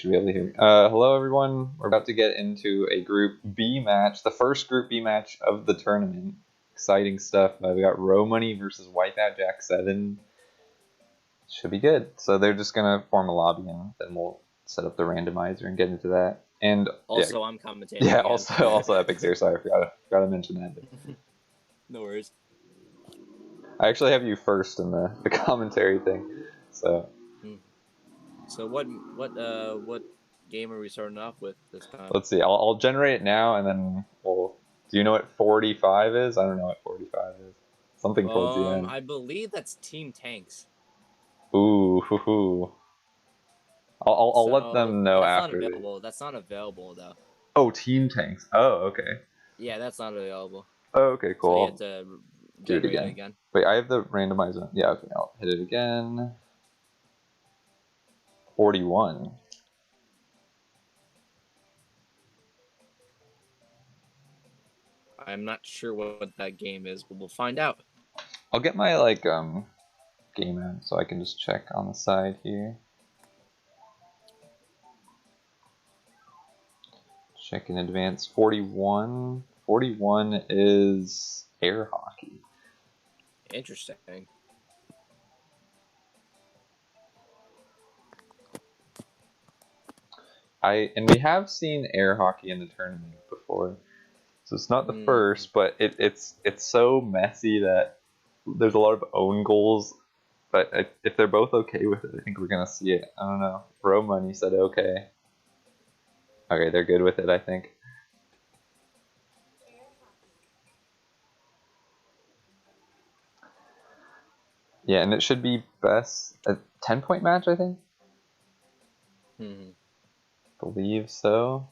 should be able to hear me. Hello everyone. We're about to get into a Group B match, the first Group B match of the tournament. Exciting stuff. We got Row Money versus wipeoutjack7. Should be good. So they're just gonna form a lobby and then we'll set up the randomizer and get into that. And also, I'm commentating. Yeah, also Epic's here. Sorry, I forgot to mention that. No worries. I actually have you first in the commentary thing. So. So what game are we starting off with this time? Let's see. I'll generate it now, and then we'll. Do you know what 45 is? I don't know what 45 is. Something towards the end. I believe that's Team Tanks. Ooh, hoo hoo. I'll let them know that's after. Not available. That's not available though. Oh, Team Tanks. Oh, okay. Yeah, that's not available. Oh, okay, cool. So you have to generate it again. Wait, I have the randomizer. Yeah, okay. I'll hit it again. 41. I'm not sure what that game is, but we'll find out. I'll get my game out so I can just check on the side here. Check in advance. 41. 41 is air hockey. Interesting. And we have seen air hockey in the tournament before, so it's not the first, but it's so messy that there's a lot of own goals. But if they're both okay with it, I think we're gonna see it. I don't know. Row Money said okay. Okay, they're good with it, I think. Yeah, and it should be best a 10-point match, I think. Believe so.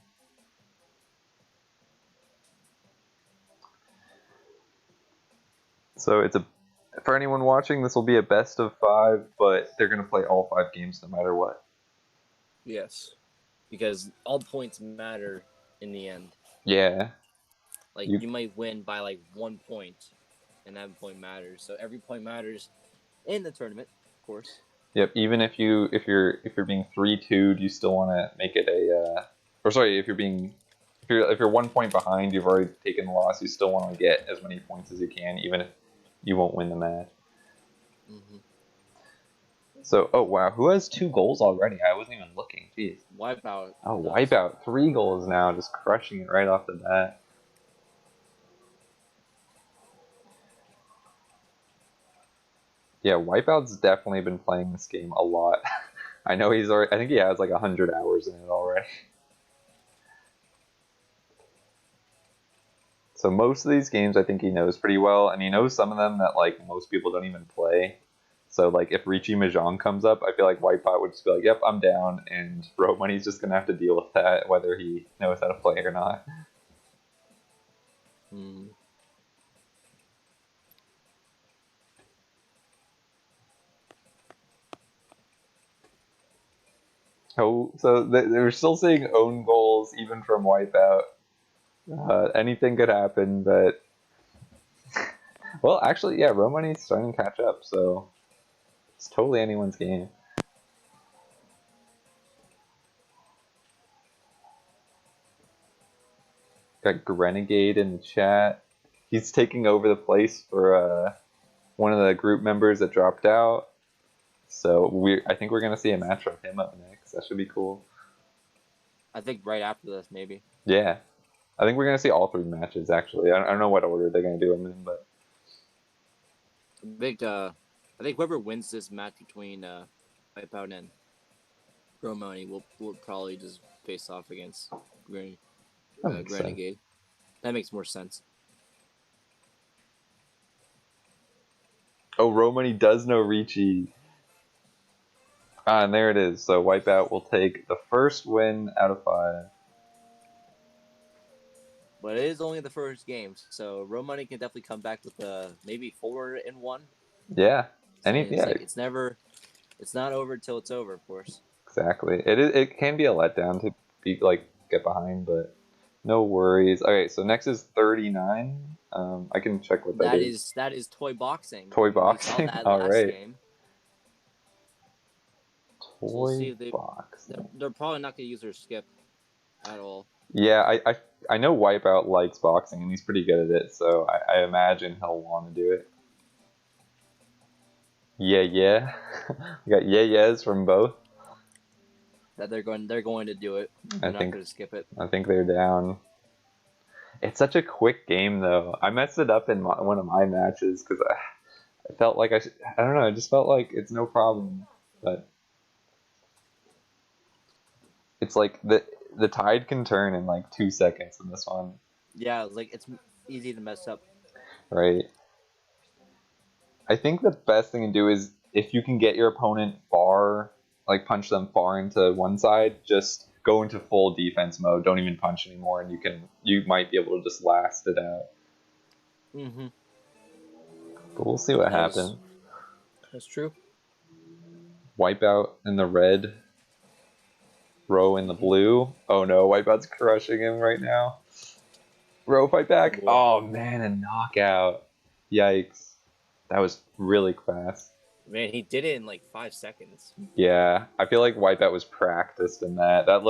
So it's for anyone watching, this will be a best of 5, but they're gonna play all 5 games no matter what. Yes, because all points matter in the end. Yeah. Like you might win by like 1 point, and that point matters. So every point matters in the tournament, of course. Yep. Even if you're being 3-2'd, you still want to make it a. Or sorry, if you're 1 point behind, you've already taken the loss. You still want to get as many points as you can, even if you won't win the match. So, oh wow, who has 2 goals already? I wasn't even looking. Jeez. Wipeout. Oh, Wipeout, 3 goals now, just crushing it right off the bat. Yeah, Wipeout's definitely been playing this game a lot. I know he's already. I think he has like 100 hours in it already. So most of these games I think he knows pretty well, and he knows some of them that like most people don't even play. So like if Richie Mahjong comes up, I feel like Wipeout would just be like, yep, I'm down, and Row Money's just gonna have to deal with that, whether he knows how to play or not. Oh, so they're still seeing own goals even from Wipeout. Anything could happen, but well, actually, yeah, Row Money's starting to catch up, so it's totally anyone's game. Got Grenegade in the chat. He's taking over the place for one of the group members that dropped out. So I think we're gonna see a match with him up next. That should be cool. I think right after this, maybe. Yeah, I think we're gonna see all 3 matches. Actually, I don't know what order they're gonna do them in, but I think whoever wins this match between Wipeout and Row Money will probably just face off against Grenegade. That makes more sense. Oh, Row Money does know Ricci. And there it is. So Wipeout will take the first win out of 5. But it is only the first game, so Row Money can definitely come back with maybe 4-1. Yeah. It's not over till it's over, of course. Exactly. It can be a letdown to get behind, but no worries. Okay, so next is 39. I can check what that is. That is toy boxing. Toy boxing. All right. Game. we'll see if they're probably not gonna use their skip at all. Yeah, I know Wipeout likes boxing and he's pretty good at it, so I imagine he'll want to do it. Yeah. We got yes from both. That they're going to do it. They're not going to skip it. I think they're down. It's such a quick game though. I messed it up in one of my matches because I felt like I don't know. I just felt like it's no problem, but it's like the tide can turn in like 2 seconds in this one. Yeah, like it's easy to mess up. Right. I think the best thing to do is if you can get your opponent far, like punch them far into one side, just go into full defense mode. Don't even punch anymore, and you might be able to just last it out. But we'll see what happens. That's true. Wipeout in the red, Row in the blue. Oh no, Wipeout's crushing him right now. Row, fight back. Oh man, a knockout. Yikes. That was really fast. Man, he did it in like 5 seconds. Yeah, I feel like Wipeout was practiced in that. That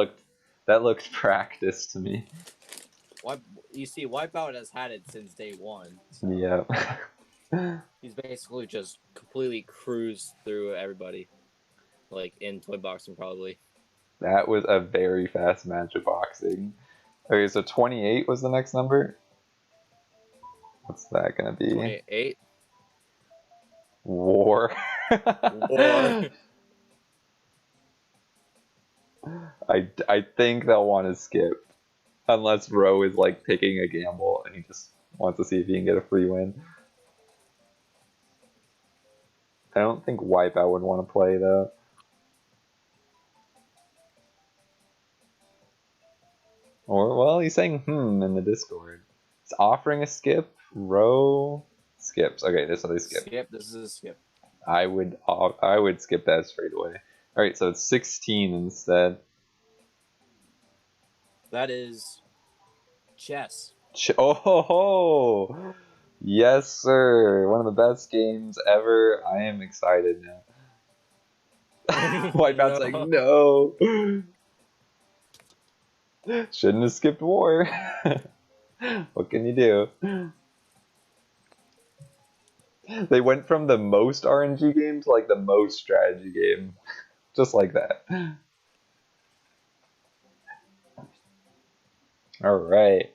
looked practiced to me. You see, Wipeout has had it since day one. So yeah. He's basically just completely cruised through everybody. Like in toy boxing, probably. That was a very fast match of boxing. Okay, so 28 was the next number. What's that gonna be? 28. War. War. I think they'll want to skip. Unless Row is like taking a gamble and he just wants to see if he can get a free win. I don't think Wipeout would want to play though. Or, well, he's saying in the Discord. It's offering a skip. Row skips. Okay, this is a skip. Skip. This is a skip. I would skip that straight away. All right, so it's 16 instead. That is chess. Oh, yes, sir. One of the best games ever. I am excited now. Wipeout's like, no. Shouldn't have skipped war. What can you do? They went from the most RNG game to like the most strategy game. Just like that. Alright.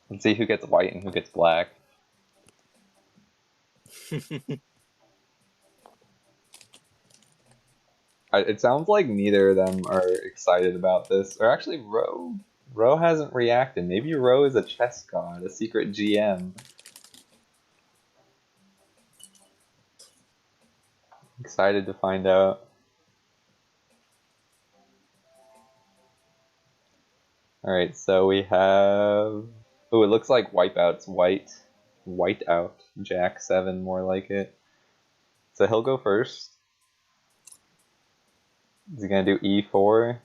Let's see who gets white and who gets black. It sounds like neither of them are excited about this. Or actually, Row hasn't reacted. Maybe Row is a chess god, a secret GM. Excited to find out. Alright, so we have... Oh, it looks like Wipeout's white. Whiteout. Jack7, more like it. So he'll go first. Is he going to do E4?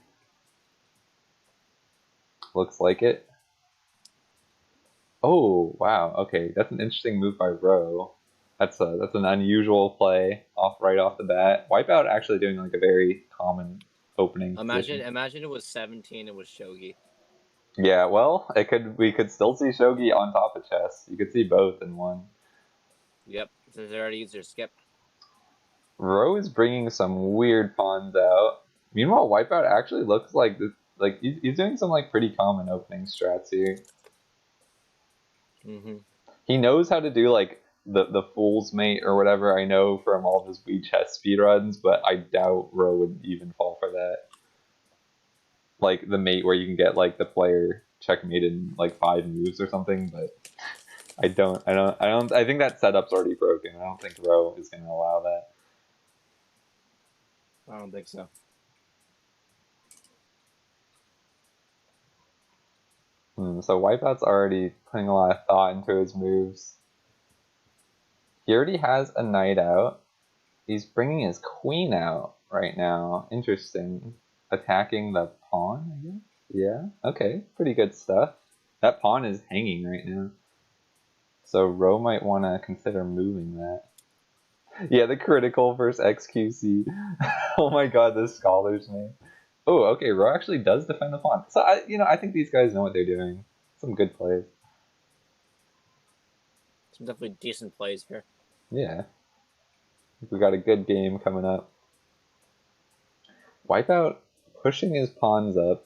Looks like it. Oh, wow. Okay, that's an interesting move by Row. That's an unusual play right off the bat. Wipeout actually doing like a very common opening. Imagine it was 17. It was shogi. Yeah, well, we could still see shogi on top of chess. You could see both in one. Yep, since they already used their skip. Row is bringing some weird pawns out. Meanwhile, Wipeout actually looks like he's doing some like pretty common opening strats here. He knows how to do like the fool's mate or whatever. I know from all of his Wii chess speedruns, but I doubt Row would even fall for that. Like the mate where you can get like the player checkmate in like 5 moves or something, but I think that setup's already broken. I don't think Row is gonna allow that. I don't think so. So Wipeout's already putting a lot of thought into his moves. He already has a knight out. He's bringing his queen out right now. Interesting. Attacking the pawn, I guess? Yeah, okay. Pretty good stuff. That pawn is hanging right now. So Row might want to consider moving that. Yeah, the critical versus XQC. Oh my god, this scholar's name. Oh, okay, Ro actually does defend the pawn. So I think these guys know what they're doing. Some good plays. Some definitely decent plays here. Yeah. We got a good game coming up. Wipeout pushing his pawns up.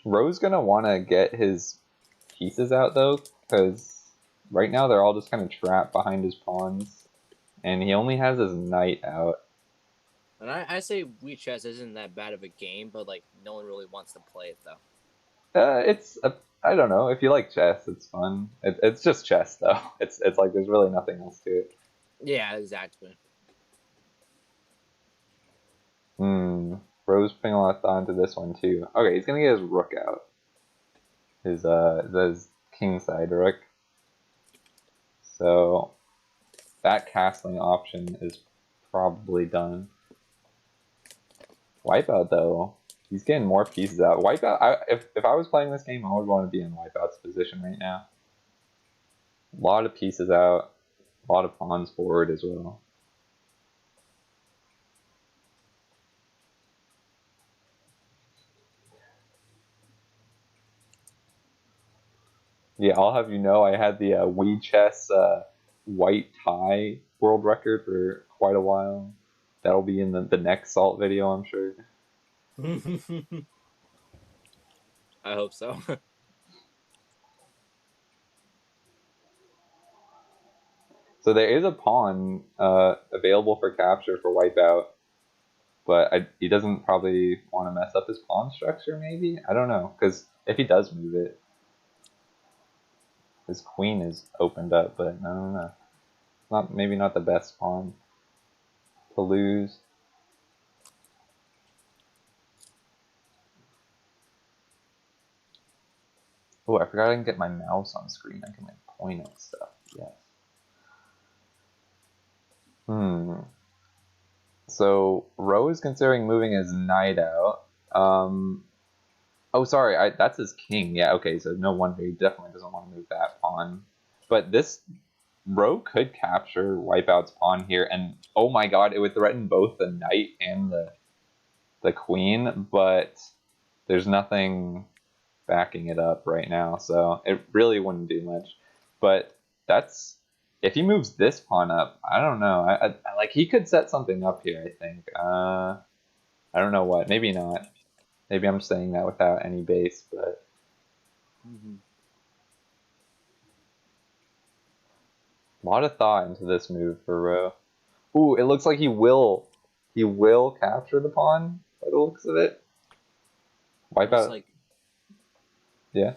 Ro's gonna want to get his pieces out though, because right now they're all just kind of trapped behind his pawns, and he only has his knight out. And I say Wii Chess isn't that bad of a game, but like no one really wants to play it though. I don't know. If you like chess, it's fun. It's just chess though. It's like there's really nothing else to it. Yeah, exactly. Ro's putting a lot of thought into this one too. Okay, he's gonna get his rook out. His kingside rook. So that castling option is probably done. Wipeout though, he's getting more pieces out. Wipeout. If I was playing this game, I would want to be in Wipeout's position right now. A lot of pieces out, a lot of pawns forward as well. Yeah, I'll have you know, I had the Wii Chess white tie world record for quite a while. That'll be in the next Salt video, I'm sure. I hope so. So there is a pawn available for capture for Wipeout, but he doesn't probably want to mess up his pawn structure, maybe? I don't know, because if he does move it, his queen is opened up, but I don't know. Maybe not the best pawn to lose. Oh, I forgot I can get my mouse on screen. I can like point at stuff. Yes. So Ro is considering moving his knight out. Oh, sorry, that's his king. Yeah, okay, so no wonder he definitely doesn't want to move that pawn. But this Ro could capture Wipeout's pawn here, and oh my god, it would threaten both the knight and the queen, but there's nothing backing it up right now, so it really wouldn't do much. But that's if he moves this pawn up, I don't know. I like he could set something up here. I think. I don't know what. Maybe not. Maybe I'm saying that without any base, but a lot of thought into this move for Ro. Ooh, it looks like he will capture the pawn by the looks of it. Wipe out. Yeah.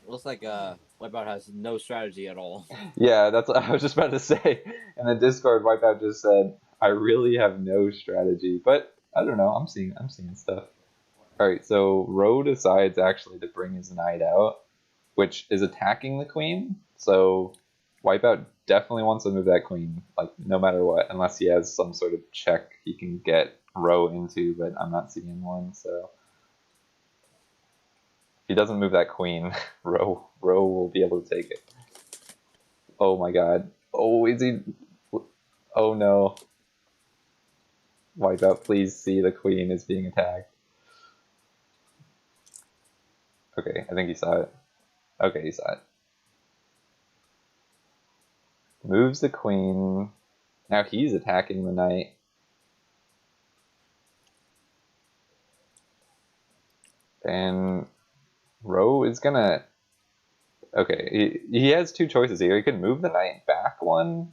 Looks like Wipeout has no strategy at all. Yeah, that's what I was just about to say. In the Discord, Wipeout just said, "I really have no strategy," but I don't know. I'm seeing stuff. All right, so Ro decides actually to bring his knight out, which is attacking the queen. So Wipeout definitely wants to move that queen, like no matter what, unless he has some sort of check he can get Ro into. But I'm not seeing one, so if he doesn't move that queen, Ro will be able to take it. Oh my god. Oh, is he? Oh no. Wipeout, please see the queen is being attacked. Okay, I think he saw it. Okay, he saw it. Moves the queen. Now he's attacking the knight. And Ro is gonna... Okay, he has two choices here. He could move the knight back one,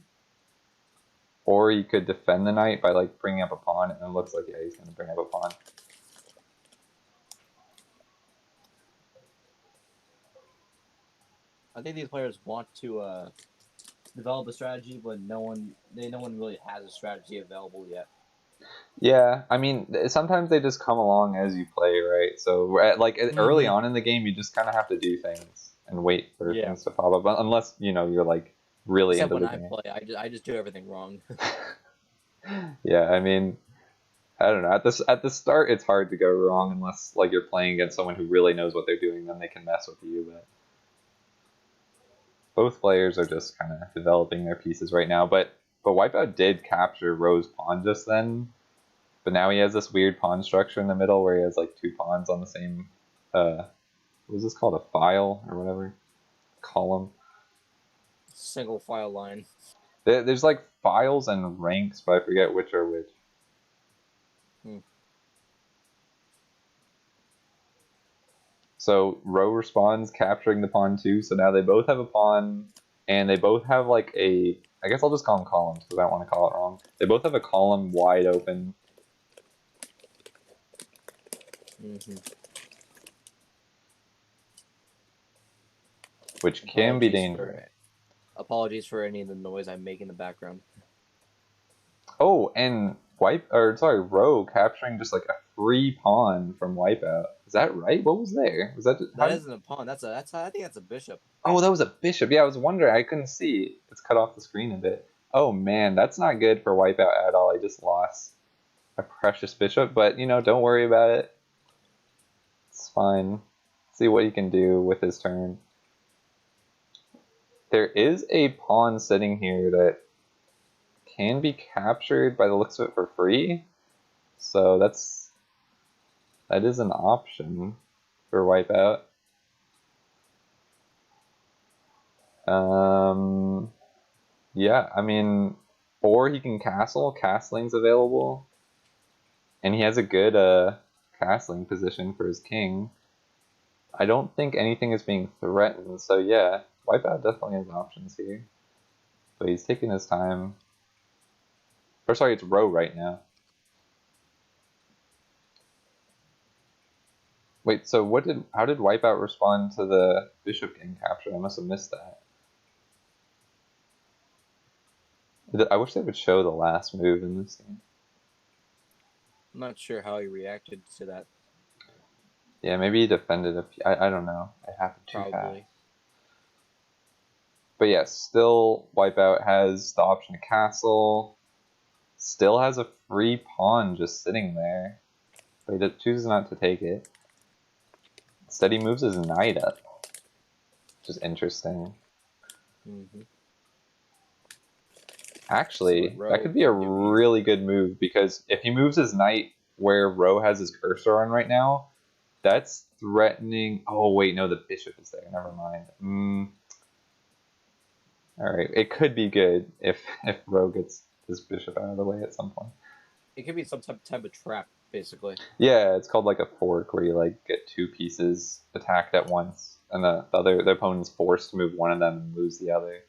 or he could defend the knight by like bringing up a pawn, and it looks like, yeah, he's gonna bring up a pawn. I think these players want to develop a strategy, but no one really has a strategy available yet. Yeah, I mean, sometimes they just come along as you play, right? So, like early on in the game, you just kind of have to do things and wait for things to pop up, unless you're like really Except into when the game. I play, I just do everything wrong. Yeah, I mean, I don't know. At the start, it's hard to go wrong unless like you're playing against someone who really knows what they're doing. Then they can mess with you. both players are just kind of developing their pieces right now. But Wipeout did capture Ro's pawn just then. But now he has this weird pawn structure in the middle where he has like 2 pawns on the same, what is this called, a file or whatever? Column. Single file line. There's like files and ranks, but I forget which are which. So Ro responds, capturing the pawn too. So now they both have a pawn, and they both have like a, I guess I'll just call them columns because I don't want to call it wrong. They both have a column wide open. Which can be dangerous. Apologies for any of the noise I make in the background. Oh, and Ro capturing just like a free pawn from Wipeout. Is that right? What was there? Was that just, that isn't a pawn? That's I think that's a bishop. Oh, that was a bishop. Yeah, I was wondering. I couldn't see. It's cut off the screen a bit. Oh man, that's not good for Wipeout at all. I just lost a precious bishop, but you know, don't worry about it. It's fine. See what he can do with his turn. There is a pawn sitting here that can be captured by the looks of it for free. So that is an option for Wipeout. Yeah, I mean, or he can castle. Castling's available. And he has a good castling position for his king. I don't think anything is being threatened, so yeah, Wipeout definitely has options here. But he's taking his time. Or sorry, it's Ro right now. Wait, so how did Wipeout respond to the bishop getting captured? I must have missed that. I wish they would show the last move in this game. I'm not sure how he reacted to that. Yeah, maybe he defended I don't know. It happened too fast. But yeah, still Wipeout has the option to castle. Still has a free pawn just sitting there. But he chooses not to take it. Instead he moves his knight up. Which is interesting. Actually, that could be a really good move, because if he moves his knight where Ro has his cursor on right now, that's threatening. Oh wait, no, the bishop is there. Never mind. Alright, it could be good if Ro gets his bishop out of the way at some point. It could be some type of trap, basically. Yeah, it's called like a fork, where you like get 2 pieces attacked at once, and the opponent's forced to move one of them and lose the other.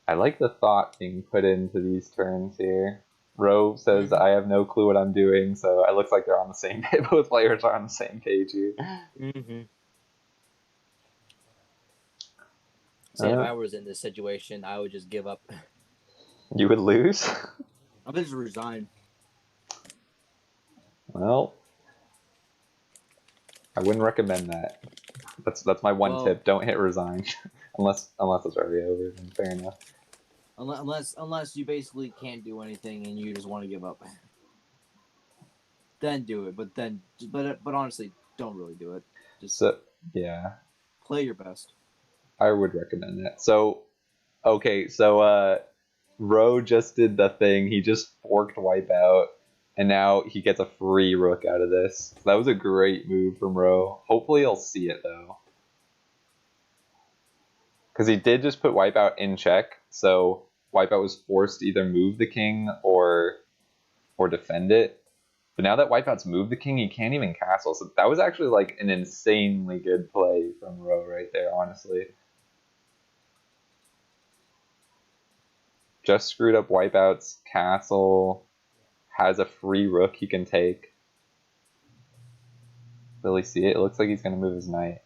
I like the thought being put into these turns here. Ro says, I have no clue what I'm doing, so it looks like they're on the same page. Both players are on the same page here. See, if I was in this situation, I would just give up. You would lose? I would just resign. Well, I wouldn't recommend that. That's my one tip. Don't hit resign. unless it's already over, then fair enough. Unless you basically can't do anything and you just want to give up. Then do it, but honestly, don't really do it. Just yeah. Play your best. I would recommend that. So, okay, so Ro just did the thing. He just forked Wipeout, and now he gets a free rook out of this. So that was a great move from Ro. Hopefully he'll see it, though. Because he did just put Wipeout in check, so Wipeout was forced to either move the king or defend it. But now that Wipeout's moved the king, he can't even castle. So that was actually like an insanely good play from Ro right there, honestly. Just screwed up Wipeout's castle. Has a free rook he can take. Will he see it? It looks like he's going to move his knight.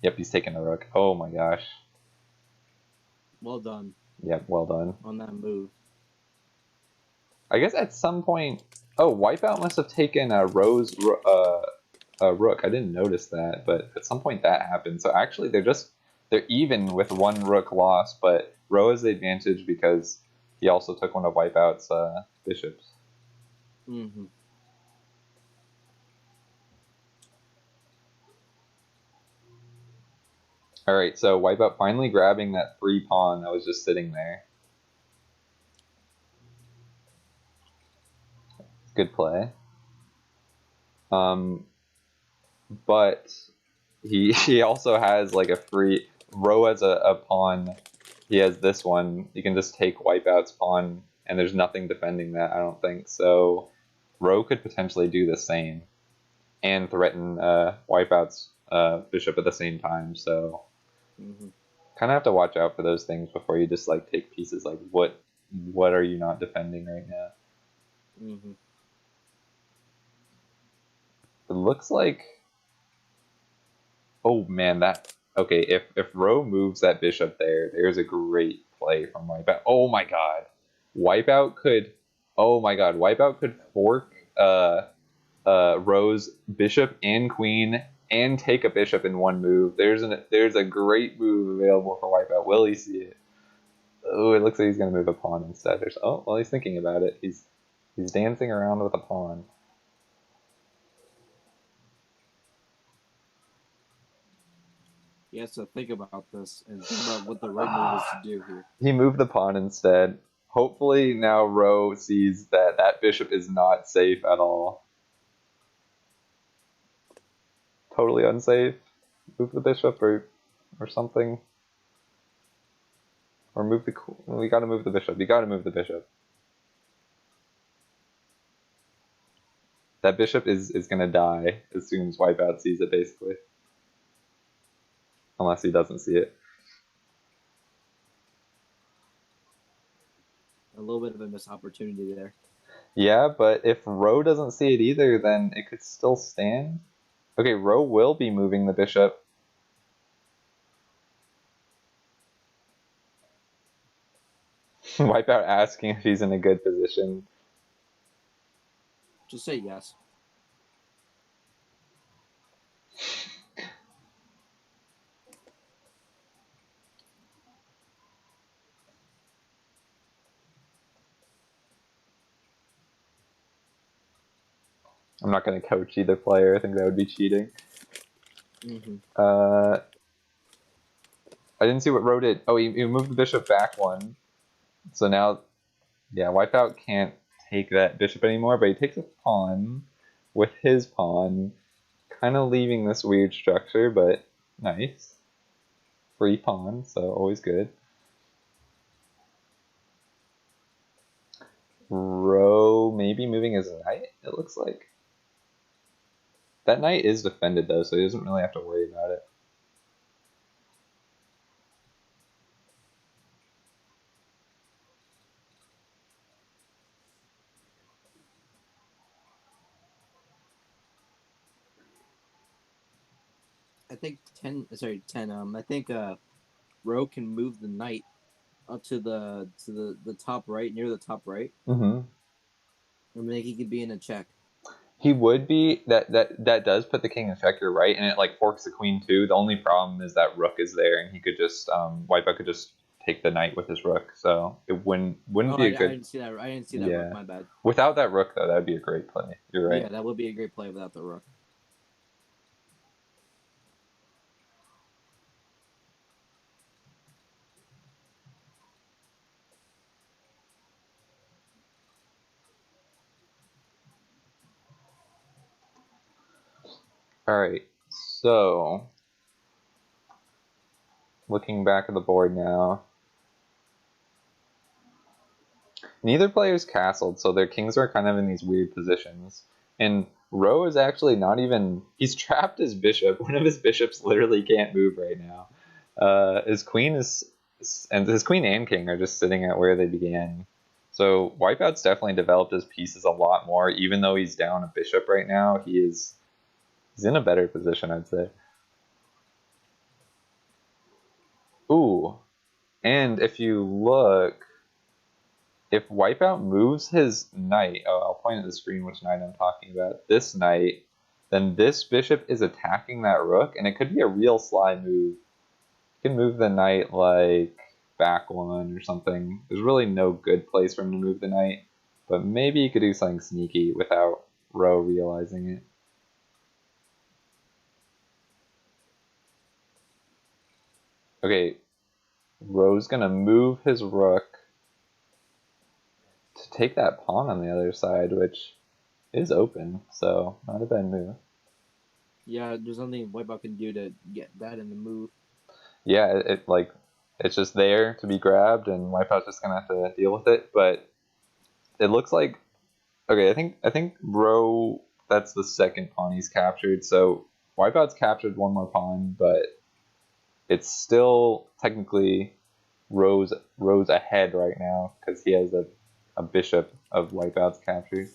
Yep, he's taking a rook. Oh my gosh. Well done. Yep, well done. On that move. I guess at some point... Oh, Wipeout must have taken a Ro's rook. I didn't notice that, but at some point that happened. So actually they're even with 1 rook lost, but Row has the advantage because he also took one of Wipeout's bishops. Mm-hmm. Alright, so Wipeout finally grabbing that free pawn that was just sitting there. Good play. But he also has like a free... Row has a pawn. He has this one. You can just take Wipeout's pawn, and there's nothing defending that, I don't think. So Row could potentially do the same and threaten Wipeout's bishop at the same time. So kind of have to watch out for those things before you just like take pieces. Like what are you not defending right now? It looks like... Oh man, that... Okay, if Row moves that bishop there, there's a great play from Wipeout. Oh my god. Wipeout could... Oh my god, Wipeout could fork Row's bishop and queen and take a bishop in one move. There's a great move available for Wipeout. Will he see it? Oh, it looks like he's gonna move a pawn instead. Oh, well, he's thinking about it. He's dancing around with a pawn. He has to think about this and think about what the right move is to do here. He moved the pawn instead. Hopefully now Row sees that that bishop is not safe at all. Totally unsafe. Move the bishop or something. Or move the... We gotta move the bishop. You gotta move the bishop. That bishop is gonna die as soon as Wipeout sees it, basically. Unless he doesn't see it. A little bit of a missed opportunity there. Yeah, but if Row doesn't see it either, then it could still stand. Okay, Row will be moving the bishop. Wipeout asking if he's in a good position. Just say yes. I'm not going to coach either player. I think that would be cheating. I didn't see what Row did. Oh, he moved the bishop back one. So now, yeah, Wipeout can't take that bishop anymore, but he takes a pawn with his pawn, kind of leaving this weird structure, but nice. Free pawn, so always good. Row maybe moving his knight, it looks like. That knight is defended though, so he doesn't really have to worry about it. I think 10. I think Row can move the knight up to the top right, near the top right. And then he could be in a check. He would be. That does put the king in check. You're right, and it like forks the queen too. The only problem is that rook is there, and he could just Wipeout could just take the knight with his rook. So it wouldn't be a good. I didn't see that. I didn't see that rook. My bad. Without that rook though, that would be a great play. You're right. Yeah, that would be a great play without the rook. All right, so looking back at the board now, neither player's castled, so their kings are kind of in these weird positions. And Row is actually not even... He's trapped his bishop. One of his bishops literally can't move right now. His queen is... And his queen and king are just sitting at where they began. So Wipeout's definitely developed his pieces a lot more. Even though he's down a bishop right now, he's in a better position, I'd say. Ooh. And if you look... If Wipeout moves his knight, I'll point at the screen which knight I'm talking about, this knight, then this bishop is attacking that rook, and it could be a real sly move. You can move the knight like back one or something. There's really no good place for him to move the knight, but maybe he could do something sneaky without Roe realizing it. Okay, Roe's gonna move his rook to take that pawn on the other side, which is open, so not a bad move. Yeah, there's nothing Wipeout can do to get that in the move. Yeah, it's just there to be grabbed, and Wipeout's just gonna have to deal with it. But it looks like okay. I think Roe, that's the second pawn he's captured. So Wipeout's captured one more pawn, but it's still technically Roe's ahead right now because he has a bishop of Wipeout's captured.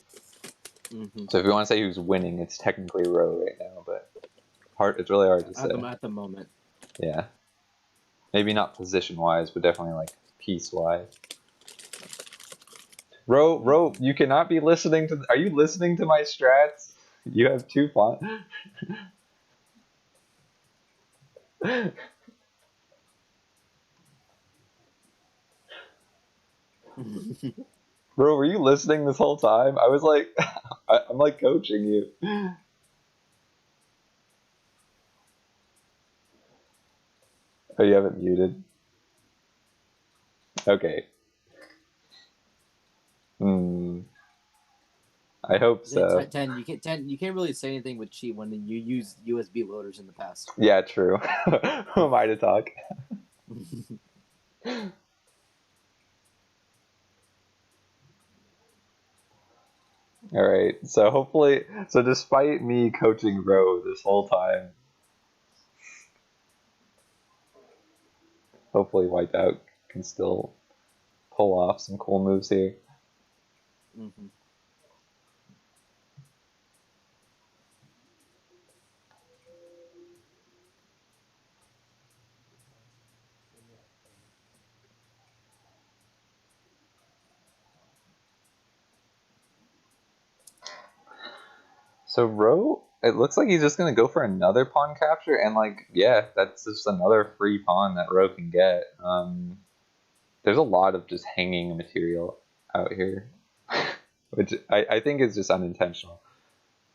Mm-hmm. So if you want to say who's winning, it's technically Roe right now, but it's really hard to say. At the moment. Yeah. Maybe not position-wise, but definitely like piece-wise. Ro, you cannot be listening to. Are you listening to my strats? You have 2 pawns. Bro, were you listening this whole time? I was like, I'm like coaching you. Oh, you haven't muted? Okay. I hope so. 10, you can't really say anything with cheat when you use USB loaders in the past. Yeah, true. Who am I to talk? Alright, so hopefully, so despite me coaching Ro this whole time, hopefully Wipeout can still pull off some cool moves here. Mm-hmm. So Ro, it looks like he's just gonna go for another pawn capture, and like, yeah, that's just another free pawn that Ro can get. There's a lot of just hanging material out here, which I think is just unintentional.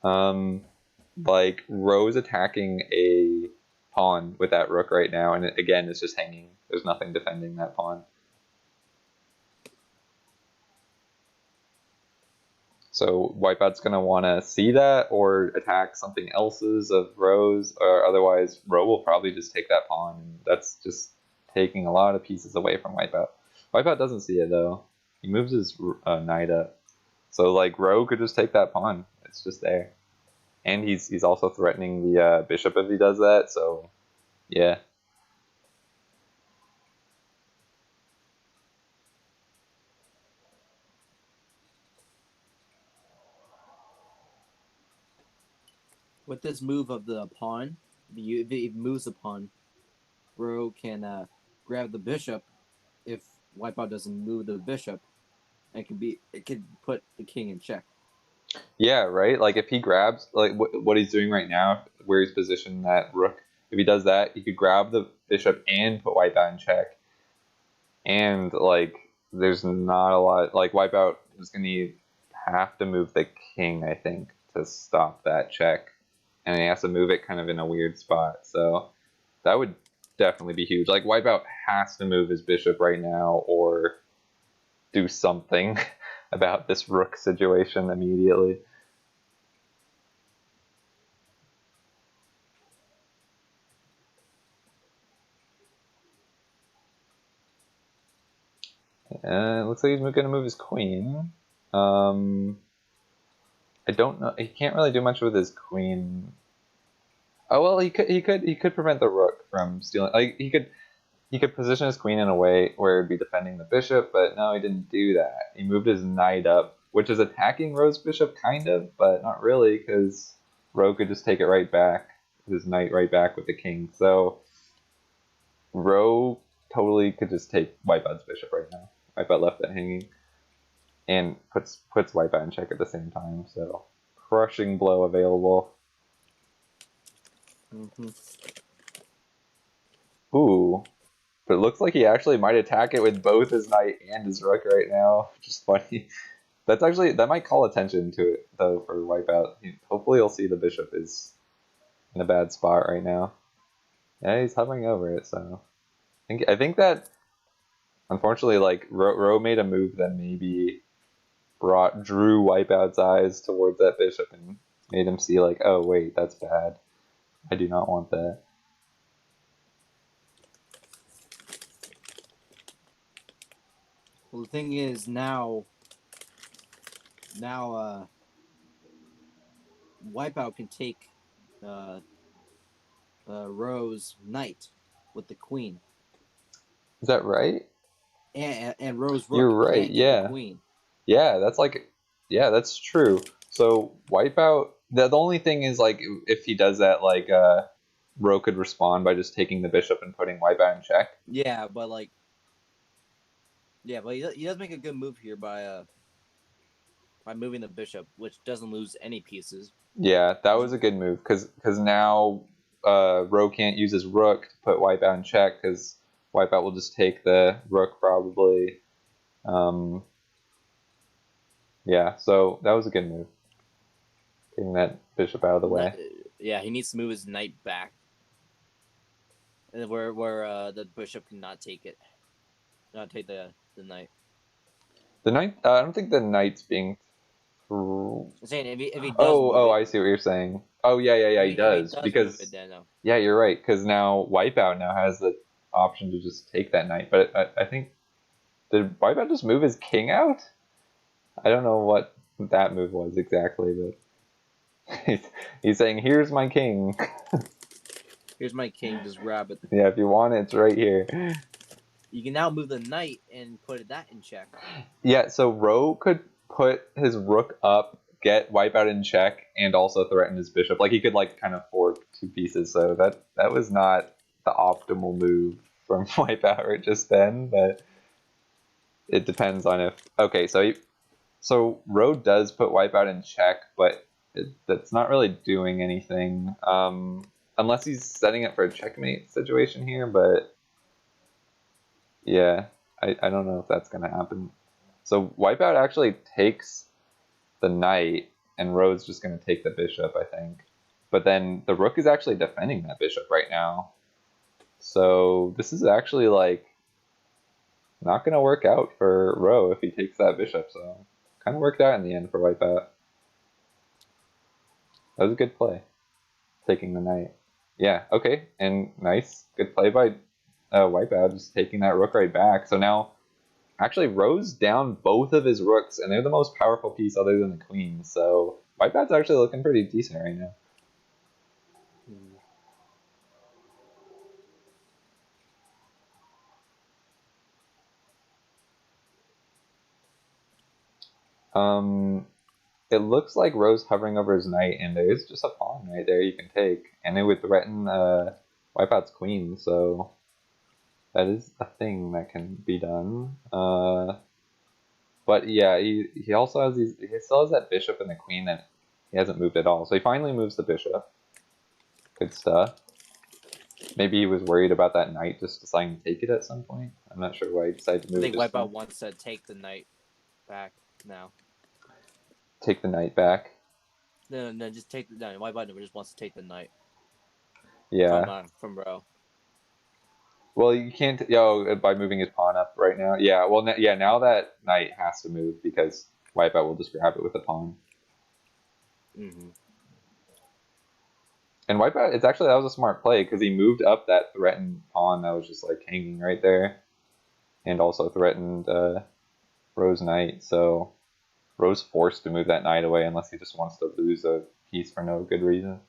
Like Ro's attacking a pawn with that rook right now, and again, it's just hanging. There's nothing defending that pawn. So Wipeout's gonna want to see that or attack something else's of Ro's, or otherwise Ro will probably just take that pawn, and that's just taking a lot of pieces away from Wipeout. Wipeout doesn't see it though. He moves his knight up, so like Ro could just take that pawn. It's just there, and he's also threatening the bishop if he does that. So yeah. With this move of the pawn, if it moves the pawn, Ro can grab the bishop if Wipeout doesn't move the bishop, and it could put the king in check. Yeah, right. Like if he grabs like what he's doing right now, where he's positioned that rook, if he does that, he could grab the bishop and put Wipeout in check. And like, there's not a lot. Like Wipeout is gonna have to move the king, I think, to stop that check, and he has to move it kind of in a weird spot. So that would definitely be huge. Like Wipeout has to move his bishop right now, or do something about this rook situation immediately. It looks like he's going to move his queen. I don't know. He can't really do much with his queen. Oh well, he could prevent the rook from stealing. Like he could position his queen in a way where it'd be defending the bishop, but no, he didn't do that. He moved his knight up, which is attacking Ro's bishop kind of, but not really because Ro could just take it right back, his knight right back with the king. So Ro totally could just take Wipeout's bishop right now. Wipeout left that hanging, and puts Wipeout in check at the same time. So crushing blow available. Mm-hmm. Ooh, But it looks like he actually might attack it with both his knight and his rook right now, which is funny. That might call attention to it though for wipeout. Hopefully he'll see the bishop is in a bad spot right now. Yeah, he's hovering over it, so I think that unfortunately, like Ro made a move that maybe drew wipeout's eyes towards that bishop and made him see like, oh wait, that's bad. I do not want that. Well, the thing is now wipeout can take Ro's knight with the queen. Is that right? And Ro's rook You're right. can't get the Yeah. queen. Yeah, that's true. So wipeout. The only thing is like if he does that, like Ro could respond by just taking the bishop and putting wipeout in check. Yeah, but he does make a good move here by moving the bishop, which doesn't lose any pieces. Yeah, that was a good move because now Ro can't use his rook to put wipeout in check because wipeout will just take the rook probably. Yeah, so that was a good move. Getting that bishop out of the way. Yeah, he needs to move his knight back, and where the bishop cannot take it, not take the knight. The knight. I don't think the knight's being. I'm saying if he does. Oh, I see what you're saying. Oh yeah, he does because move it, then no. Yeah, you're right because now wipeout now has the option to just take that knight, but I think did wipeout just move his king out? I don't know what that move was exactly, but he's saying, "Here's my king." Here's my king. Just grab it. Yeah, if you want it, it's right here. You can now move the knight and put that in check. Yeah, so Ro could put his rook up, get wipeout in check, and also threaten his bishop. Like he could like kind of fork two pieces. So that was not the optimal move from wipeout just then, but it depends on if. Okay, so Ro does put wipeout in check, but that's not really doing anything unless he's setting it for a checkmate situation here. But yeah, I don't know if that's gonna happen. So wipeout actually takes the knight, and Ro's just gonna take the bishop, I think. But then the rook is actually defending that bishop right now. So this is actually like not gonna work out for Ro if he takes that bishop. So kind of worked out in the end for wipeout. That was a good play, taking the knight. Yeah, okay, and nice, good play by wipeout, just taking that rook right back. So now, actually, Ro's down both of his rooks, and they're the most powerful piece other than the queen. So wipeout's actually looking pretty decent right now. It looks like Ro's hovering over his knight, and there is just a pawn right there you can take, and it would threaten wipeout's queen. So that is a thing that can be done. But yeah, he also has he still has that bishop and the queen that he hasn't moved at all. So he finally moves the bishop. Good stuff. Maybe he was worried about that knight just deciding to take it at some point. I'm not sure why he decided to move it. I think wipeout wants to take the knight back now. Take the knight back? No, just take the knight. Wipeout just wants to take the knight. Yeah. From Ro. Well, you can't. By moving his pawn up right now. Yeah. Well, now that knight has to move because wipeout will just grab it with the pawn. Mm-hmm. And wipeout, that was a smart play because he moved up that threatened pawn that was just like hanging right there, and also threatened Ro's knight. So Ro's forced to move that knight away unless he just wants to lose a piece for no good reason.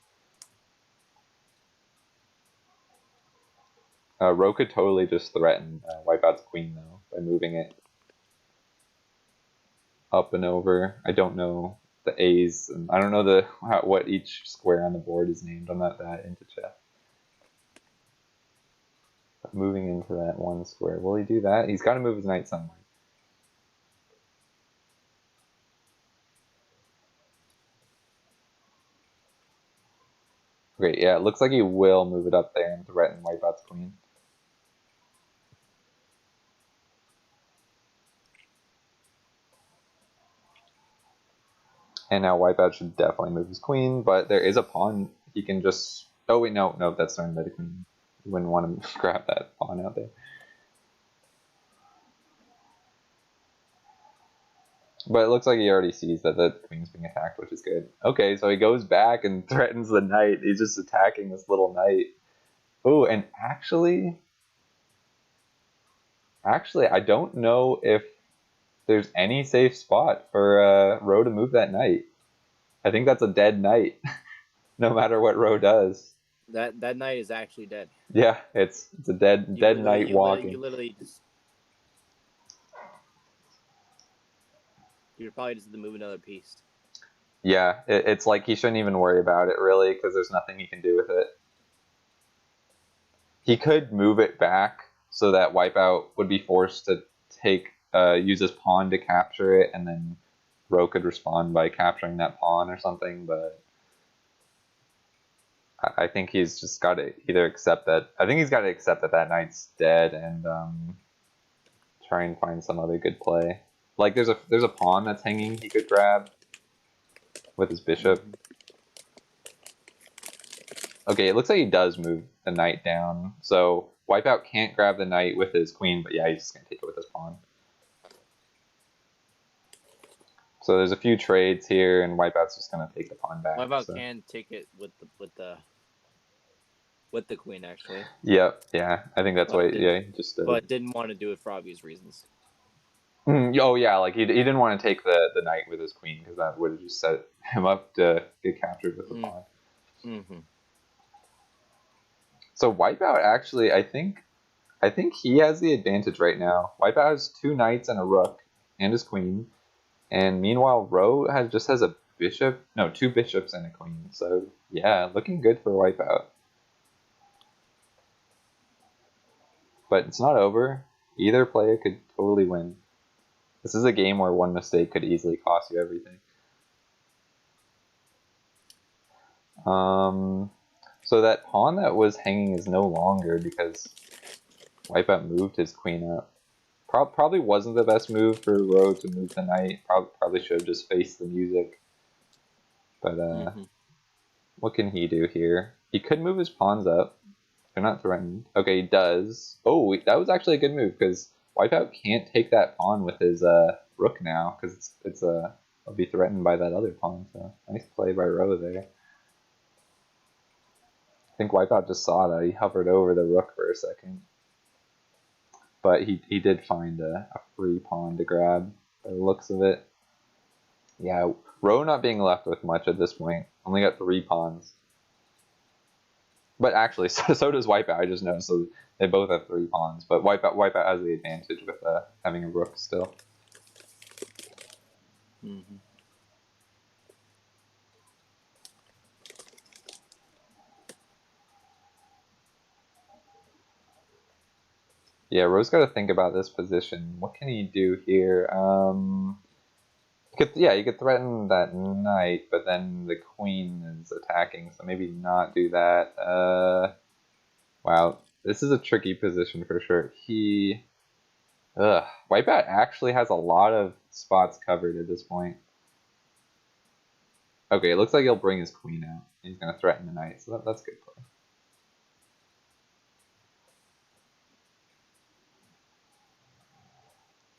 Ro could totally just threaten wipeout's queen though by moving it up and over. I don't know the A's, and I don't know what each square on the board is named. I'm not that into chess. But moving into that one square, will he do that? He's got to move his knight somewhere. Okay, yeah, it looks like he will move it up there and threaten wipeout's queen. And now Wipeout should definitely move his queen, but there is a pawn he can just... Oh wait, no, that's thrown by the queen. You wouldn't want to grab that pawn out there. But it looks like he already sees that the queen's being attacked, which is good. Okay, so he goes back and threatens the knight. He's just attacking this little knight. Oh, and actually, I don't know if there's any safe spot for Roe to move that knight. I think that's a dead knight, no matter what Roe does. That knight is actually dead. Yeah, it's a dead knight walking. You literally just... You're probably just to move another piece. Yeah, it's like he shouldn't even worry about it, really, because there's nothing he can do with it. He could move it back so that Wipeout would be forced to use his pawn to capture it, and then Roe could respond by capturing that pawn or something, but I think he's just got to either accept that... I think he's got to accept that that knight's dead and try and find some other good play. Like, there's a pawn that's hanging he could grab with his bishop. Okay, it looks like he does move the knight down, so Wipeout can't grab the knight with his queen, but yeah, he's just going to take it with his pawn. So there's a few trades here, and Wipeout's just going to take the pawn back. Wipeout can take it with the queen, actually. Yep, yeah, I think that's why. Yeah, he just but didn't want to do it for obvious reasons. Oh yeah, like he didn't want to take the knight with his queen because that would have just set him up to get captured with the pawn. Mm-hmm. So Wipeout actually, I think he has the advantage right now. Wipeout has 2 knights and a rook and his queen, and meanwhile Roe just has a bishop, no, 2 bishops and a queen. So yeah, looking good for Wipeout. But it's not over. Either player could totally win. This is a game where one mistake could easily cost you everything. So that pawn that was hanging is no longer because Wipeout moved his queen up. Probably wasn't the best move for Roe to move the knight. Probably should have just faced the music. But what can he do here? He could move his pawns up. They're not threatened. Okay, he does. Oh, that was actually a good move because Wipeout can't take that pawn with his rook now because it'll be threatened by that other pawn. So nice play by Roe there. I think Wipeout just saw that. He hovered over the rook for a second. But he did find a free pawn to grab by the looks of it. Yeah, Roe not being left with much at this point. Only got 3 pawns. But actually, so does Wipeout, I just noticed. So they both have 3 pawns. But Wipeout has the advantage with having a rook still. Mm-hmm. Yeah, Roe's got to think about this position. What can he do here? You could threaten that knight, but then the queen is attacking, so maybe not do that. Wow, this is a tricky position for sure. Wipeout actually has a lot of spots covered at this point. Okay, it looks like he'll bring his queen out. He's going to threaten the knight, so that's good play.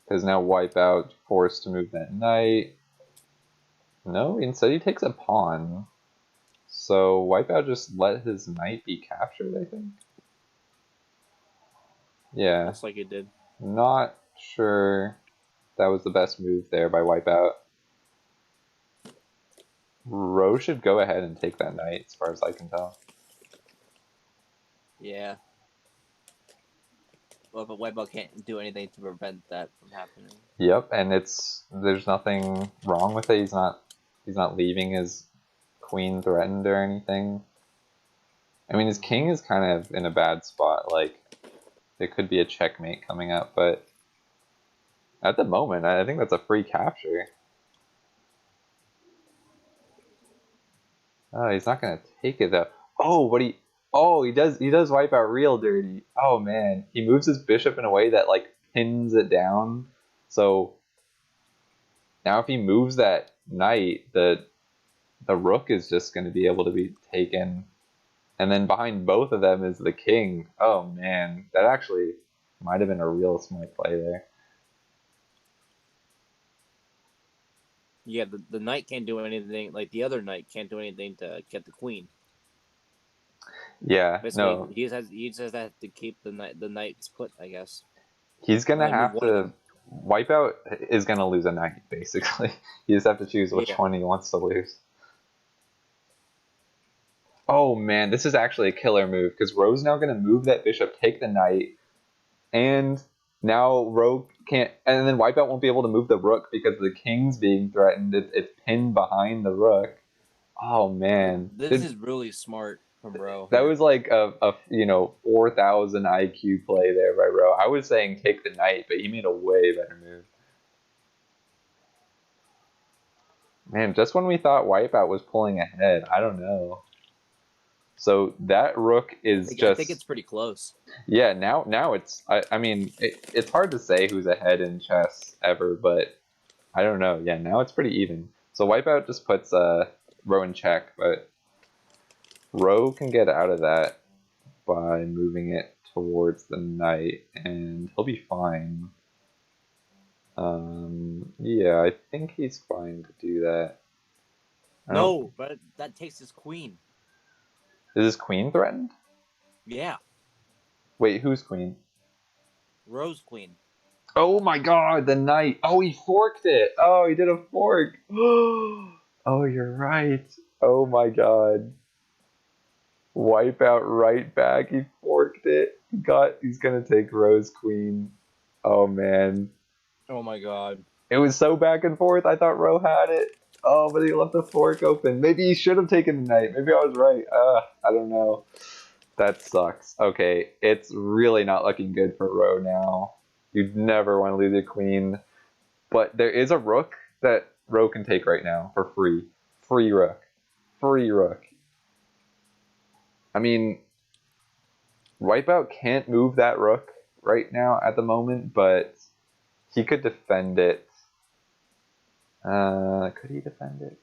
Because now Wipeout forced to move that knight. No, instead he takes a pawn. So Wipeout just let his knight be captured, I think? Yeah. Looks like it did. Not sure that was the best move there by Wipeout. Roe should go ahead and take that knight, as far as I can tell. Yeah. Well, but Wipeout can't do anything to prevent that from happening. Yep, and there's nothing wrong with it. He's not leaving his queen threatened or anything. I mean, his king is kind of in a bad spot. Like, there could be a checkmate coming up, but at the moment, I think that's a free capture. Oh, he's not gonna take it though. He does wipe out real dirty. Oh man, he moves his bishop in a way that like pins it down. So now if he moves that knight, the rook is just going to be able to be taken. And then behind both of them is the king. Oh man, that actually might have been a real smart play there. Yeah, the knight can't do anything. Like the other knight can't do anything to get the queen. Yeah, Basically, no. he just has to keep the knight's put, I guess. He's going to Like move have one of to... them. Wipeout is going to lose a knight, basically. You just have to choose which Yeah. one he wants to lose. Oh man, this is actually a killer move, because Ro's now going to move that bishop, take the knight, and now Ro can't... And then Wipeout won't be able to move the rook because the king's being threatened. It's pinned behind the rook. Oh man. This is really smart from Ro That here. was like a 4,000 IQ play there by Ro. I was saying take the knight, but he made a way better move. Man, just when we thought Wipeout was pulling ahead, I don't know. So that rook is I think it's pretty close. Yeah, now it's... I mean, it's hard to say who's ahead in chess ever, but I don't know. Yeah, now it's pretty even. So Wipeout just puts Ro in check, but Ro can get out of that by moving it towards the knight, and he'll be fine. Yeah, I think he's fine to do that. No, but that takes his queen. Is his queen threatened? Yeah, Wait, who's queen? Ro's queen. Oh my god, the knight! Oh, he forked it! Oh, he did a fork! Oh, you're right. Oh my god. Wipeout right back. He forked it. He's gonna take Rose queen. Oh man. Oh my god. It was so back and forth. I thought Ro had it. Oh, but he left the fork open. Maybe he should have taken the knight. Maybe I was right. I don't know. That sucks. Okay, it's really not looking good for Ro now. You'd never want to lose your queen. But there is a rook that Ro can take right now for free. Free rook. Free rook. I mean, Wipeout can't move that rook right now at the moment, but he could defend it. Could he defend it?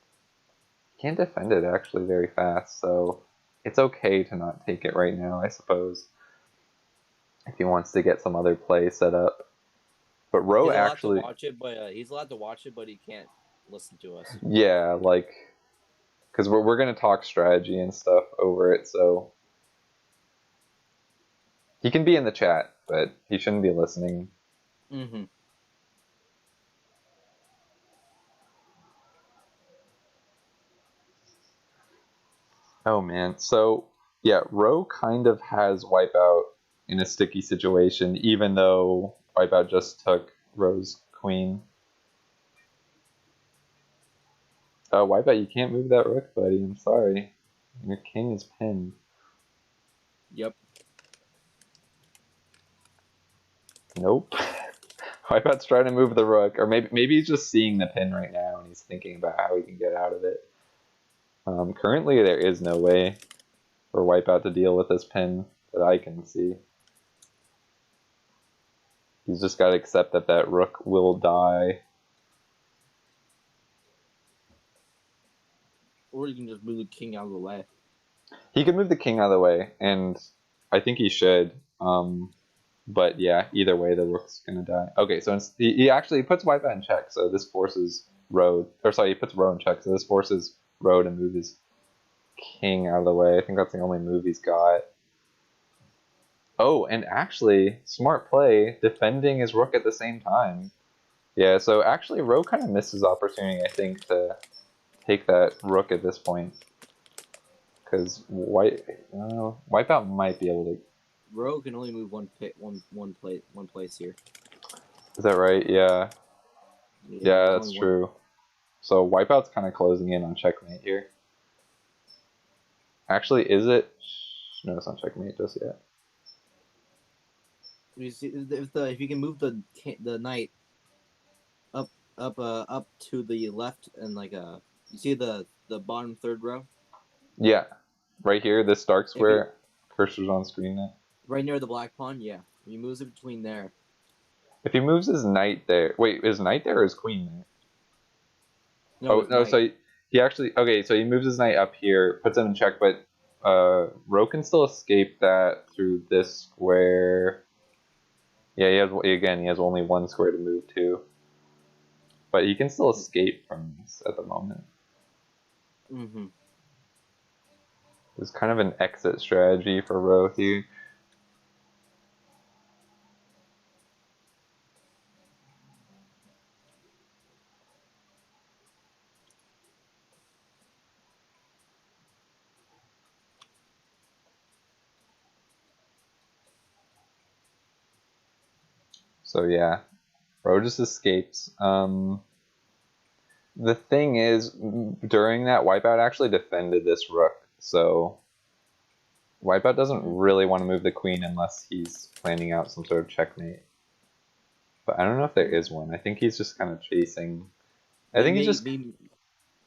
He can't defend it actually very fast, so it's okay to not take it right now, I suppose. If he wants to get some other play set up. But Ro actually... He's allowed to watch it, but he can't listen to us. Yeah, like... Because we're going to talk strategy and stuff over it, so... He can be in the chat, but he shouldn't be listening. Mm-hmm. Oh man, so yeah, Ro kind of has Wipeout in a sticky situation, even though Wipeout just took Ro's queen. Wipeout, you can't move that rook, buddy. I'm sorry. Your king is pinned. Yep. Nope. Wipeout's trying to move the rook, or maybe he's just seeing the pin right now and he's thinking about how he can get out of it. Currently, there is no way for Wipeout to deal with this pin that I can see. He's just got to accept that that rook will die. Or you can just move the king out of the way. He could move the king out of the way, and I think he should. But yeah, either way, the rook's gonna die. Okay, so he actually puts Wipeout in check, so this forces Ro... Or sorry, he puts Ro in check, so this forces Ro to move his king out of the way. I think that's the only move he's got. Oh, and actually, smart play, defending his rook at the same time. Yeah, so actually, Ro kind of misses opportunity, I think, to take that rook at this point. Because Wipeout might be able to... Ro can only move one place here. Is that right? Yeah. Yeah, that's true. So Wipeout's kind of closing in on checkmate here. Actually, is it? No, it's not checkmate just yet. You see, if you can move the knight up to the left and you see the bottom third row. Yeah, right here, this dark square. Cursor's on screen now. Right near the black pawn. Yeah, he moves it between there. If he moves his knight there, wait, is knight there or is queen there? No, no, so he actually so he moves his knight up here, puts him in check, but Ro can still escape that through this square. Yeah, he has only one square to move to, but he can still escape from this at the moment. Mm-hmm. It's kind of an exit strategy for Ro here. So yeah, Ro just escapes. The thing is, during that, Wipeout actually defended this rook, so Wipeout doesn't really want to move the queen unless he's planning out some sort of checkmate. But I don't know if there is one. I think he's just kind of chasing. I think he's just. He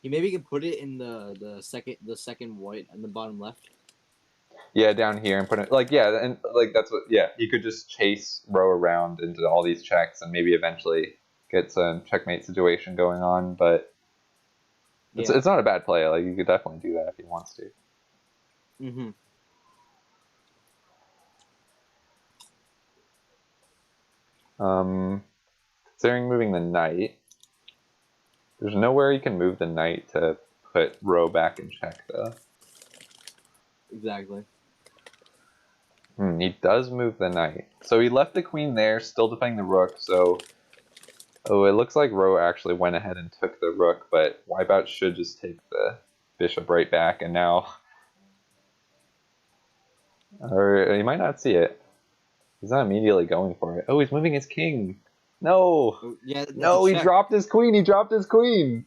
maybe can put it in the second white in the bottom left. Yeah, down here and put it and that's what he could just chase Ro around into all these checks and maybe eventually get some checkmate situation going on, but it's not a bad play. Like you could definitely do that if he wants to. Mm-hmm. Considering moving the knight, there's nowhere you can move the knight to put Ro back in check though. Exactly. He does move the knight. So he left the queen there, still defending the rook, so... Oh, it looks like Ro actually went ahead and took the rook, but Wipeout should just take the bishop right back, and now... Or he might not see it. He's not immediately going for it. Oh, he's moving his king! No! Oh, yeah, that's No, he dropped his queen! He dropped his queen!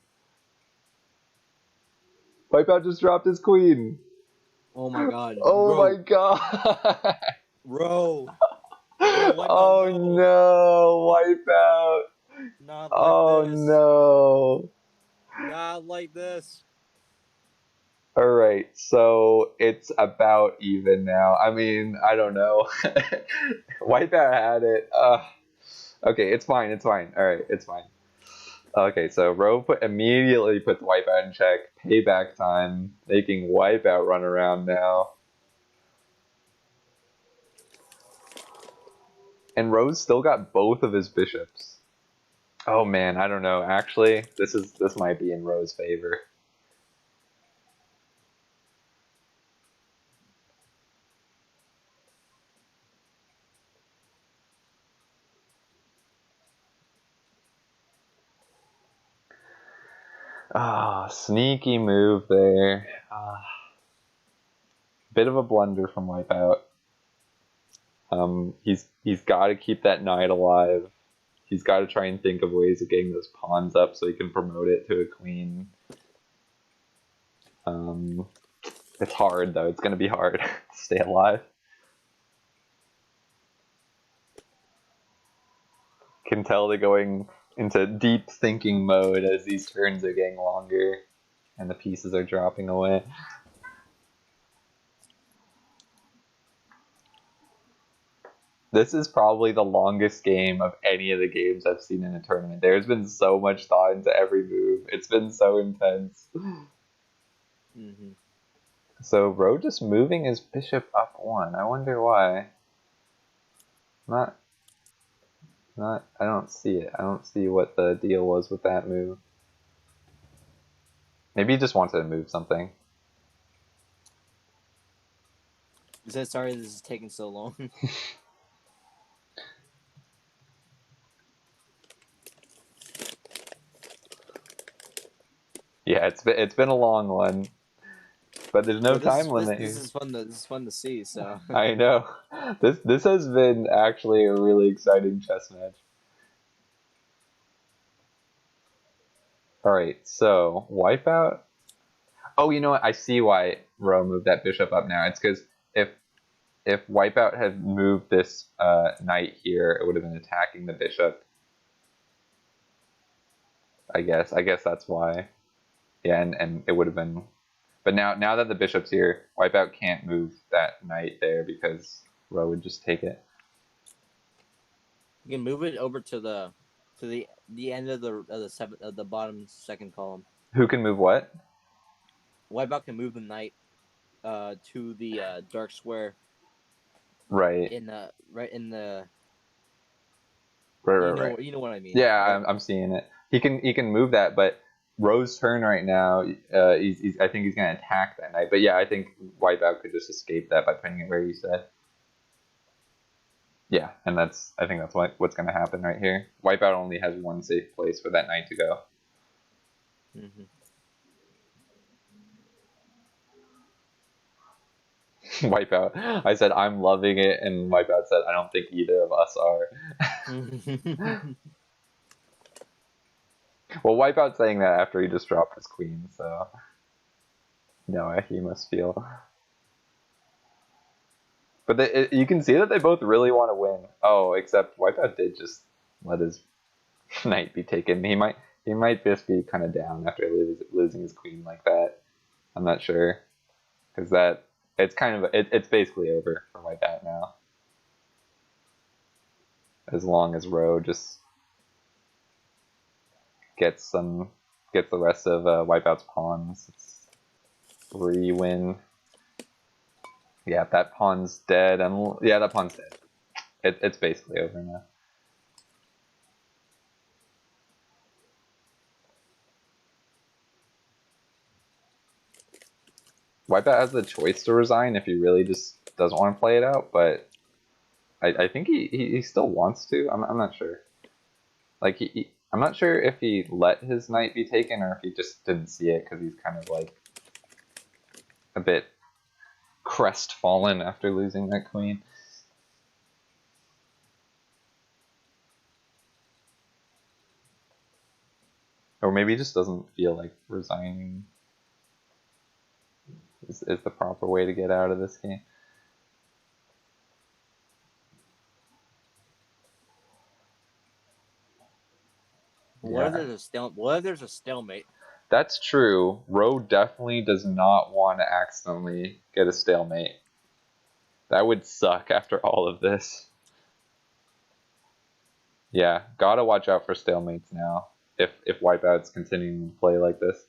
Wipeout just dropped his queen! Oh my god. Oh my god! Ro! Wipeout, oh no! Wipeout! Not like this! No! Not like this! Alright, so it's about even now. I mean, I don't know. Wipeout had it. Okay, it's fine, Alright, it's fine. Okay, so Ro immediately puts Wipeout in check. Payback time, making Wipeout run around now. And Ro's still got both of his bishops. Oh man, I don't know. Actually, this might be in Ro's favor. Sneaky move there. Bit of a blunder from Wipeout. He's got to keep that knight alive. He's got to try and think of ways of getting those pawns up so he can promote it to a queen. It's hard though. It's gonna be hard to stay alive. Can tell they're going into deep thinking mode as these turns are getting longer and the pieces are dropping away. This is probably the longest game of any of the games I've seen in a tournament. There's been so much thought into every move. It's been so intense. Mm-hmm. So Ro just moving his bishop up one. I wonder why. I don't see it. I don't see what the deal was with that move. Maybe he just wanted to move something. He said, sorry this is taking so long. Yeah, it's been a long one. But there's no time limit here. This is fun to see, so. I know. This has been actually a really exciting chess match. Alright, so Wipeout. Oh, you know what? I see why Ro moved that bishop up now. It's because if Wipeout had moved this knight here, it would have been attacking the bishop. I guess that's why. Yeah, and it would have been. But now that the bishop's here, Wipeout can't move that knight there because Ro would just take it. You can move it over to the end of the bottom second column. Who can move what? Wipeout can move the knight to the dark square. Right. Right in the. Right. You know what I mean. Yeah, right? I'm seeing it. He can move that, but Rose's turn right now. He's I think he's gonna attack that knight. But yeah, I think Wipeout could just escape that by putting it where you said. Yeah, and I think that's what's gonna happen right here. Wipeout only has one safe place for that knight to go. Mm-hmm. Wipeout. I said I'm loving it, and Wipeout said I don't think either of us are. Well, Wipeout saying that after he just dropped his queen, so no, he must feel. But you can see that they both really want to win. Oh, except Wipeout did just let his knight be taken. He might just be kind of down after losing his queen like that. I'm not sure, because it's basically over for Wipeout now. As long as Roe just gets the rest of Wipeout's pawns, it's 3-win. Yeah, that pawn's dead, and yeah, that pawn's dead. It's basically over now. Wipeout has the choice to resign if he really just doesn't want to play it out, but I think he still wants to. I'm not sure. Like I'm not sure if he let his knight be taken or if he just didn't see it because he's kind of like a bit crestfallen after losing that queen. Or maybe he just doesn't feel like resigning is the proper way to get out of this game. What if there's a stalemate? That's true. Roe definitely does not want to accidentally get a stalemate. That would suck after all of this. Yeah, gotta watch out for stalemates now. If Wipeout's continuing to play like this.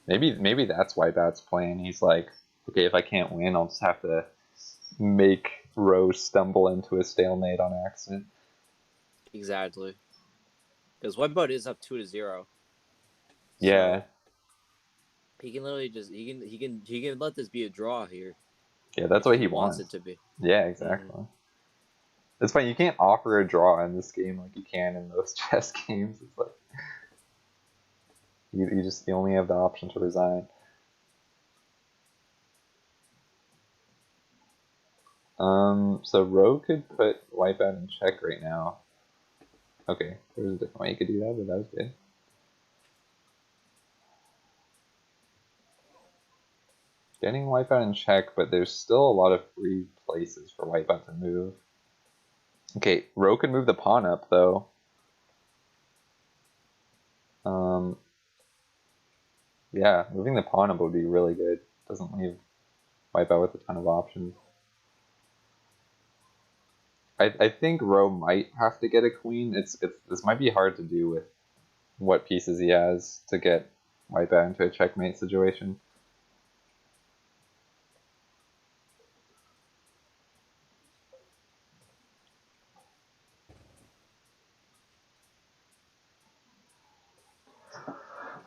Maybe that's Wipeout's plan. He's like, okay, if I can't win, I'll just have to make Rose stumble into a stalemate on accident. Exactly. Because Wipeout is up 2-0. Yeah. So he can literally just he can let this be a draw here. Yeah, that's what he wants wants it to be. Yeah, exactly. It's funny, you can't offer a draw in this game like you can in most chess games. It's like you only have the option to resign. So Roe could put Wipeout in check right now. Okay, there's a different way you could do that, but that was good. Getting Wipeout in check, but there's still a lot of free places for Wipeout to move. Okay, Roe can move the pawn up, though. Yeah, moving the pawn up would be really good. Doesn't leave Wipeout with a ton of options. I think Roe might have to get a queen. This might be hard to do with what pieces he has to get Wipeout into a checkmate situation.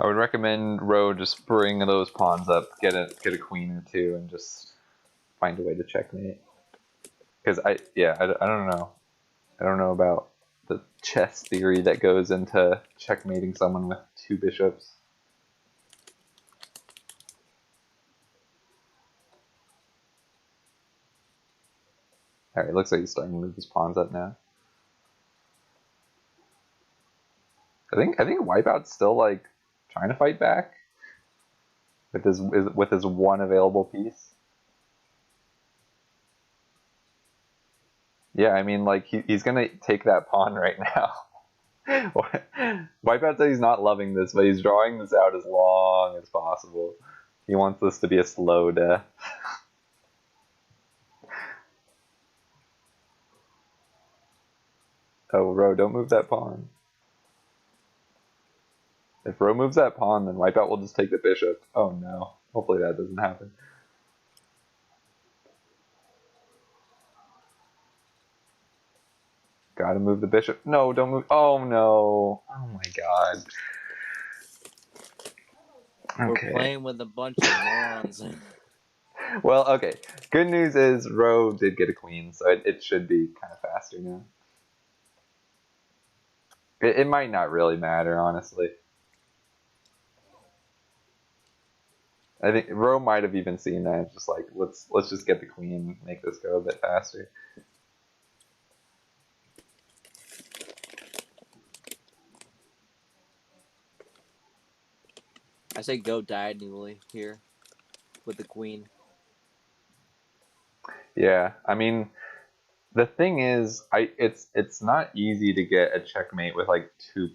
I would recommend Roe just bring those pawns up, get a queen or two, and just find a way to checkmate. Because I don't know. I don't know about the chess theory that goes into checkmating someone with 2 bishops. Alright, looks like he's starting to move his pawns up now. I think Wipeout's still like trying to fight back with his one available piece. Yeah, I mean, like he's gonna take that pawn right now. Wipeout said he's not loving this, but he's drawing this out as long as possible. He wants this to be a slow death. Oh, Ro, don't move that pawn. If Ro moves that pawn, then Wipeout will just take the bishop. Oh no. Hopefully that doesn't happen. Gotta move the bishop. No, don't move. Oh no. Oh my god. Okay. We're playing with a bunch of morons. Well, okay. Good news is Ro did get a queen, so it should be kind of faster now. It might not really matter, honestly. I think Ro might have even seen that. Just like let's just get the queen, make this go a bit faster. I say go diagonally here with the queen. Yeah, I mean, the thing is, it's not easy to get a checkmate with like two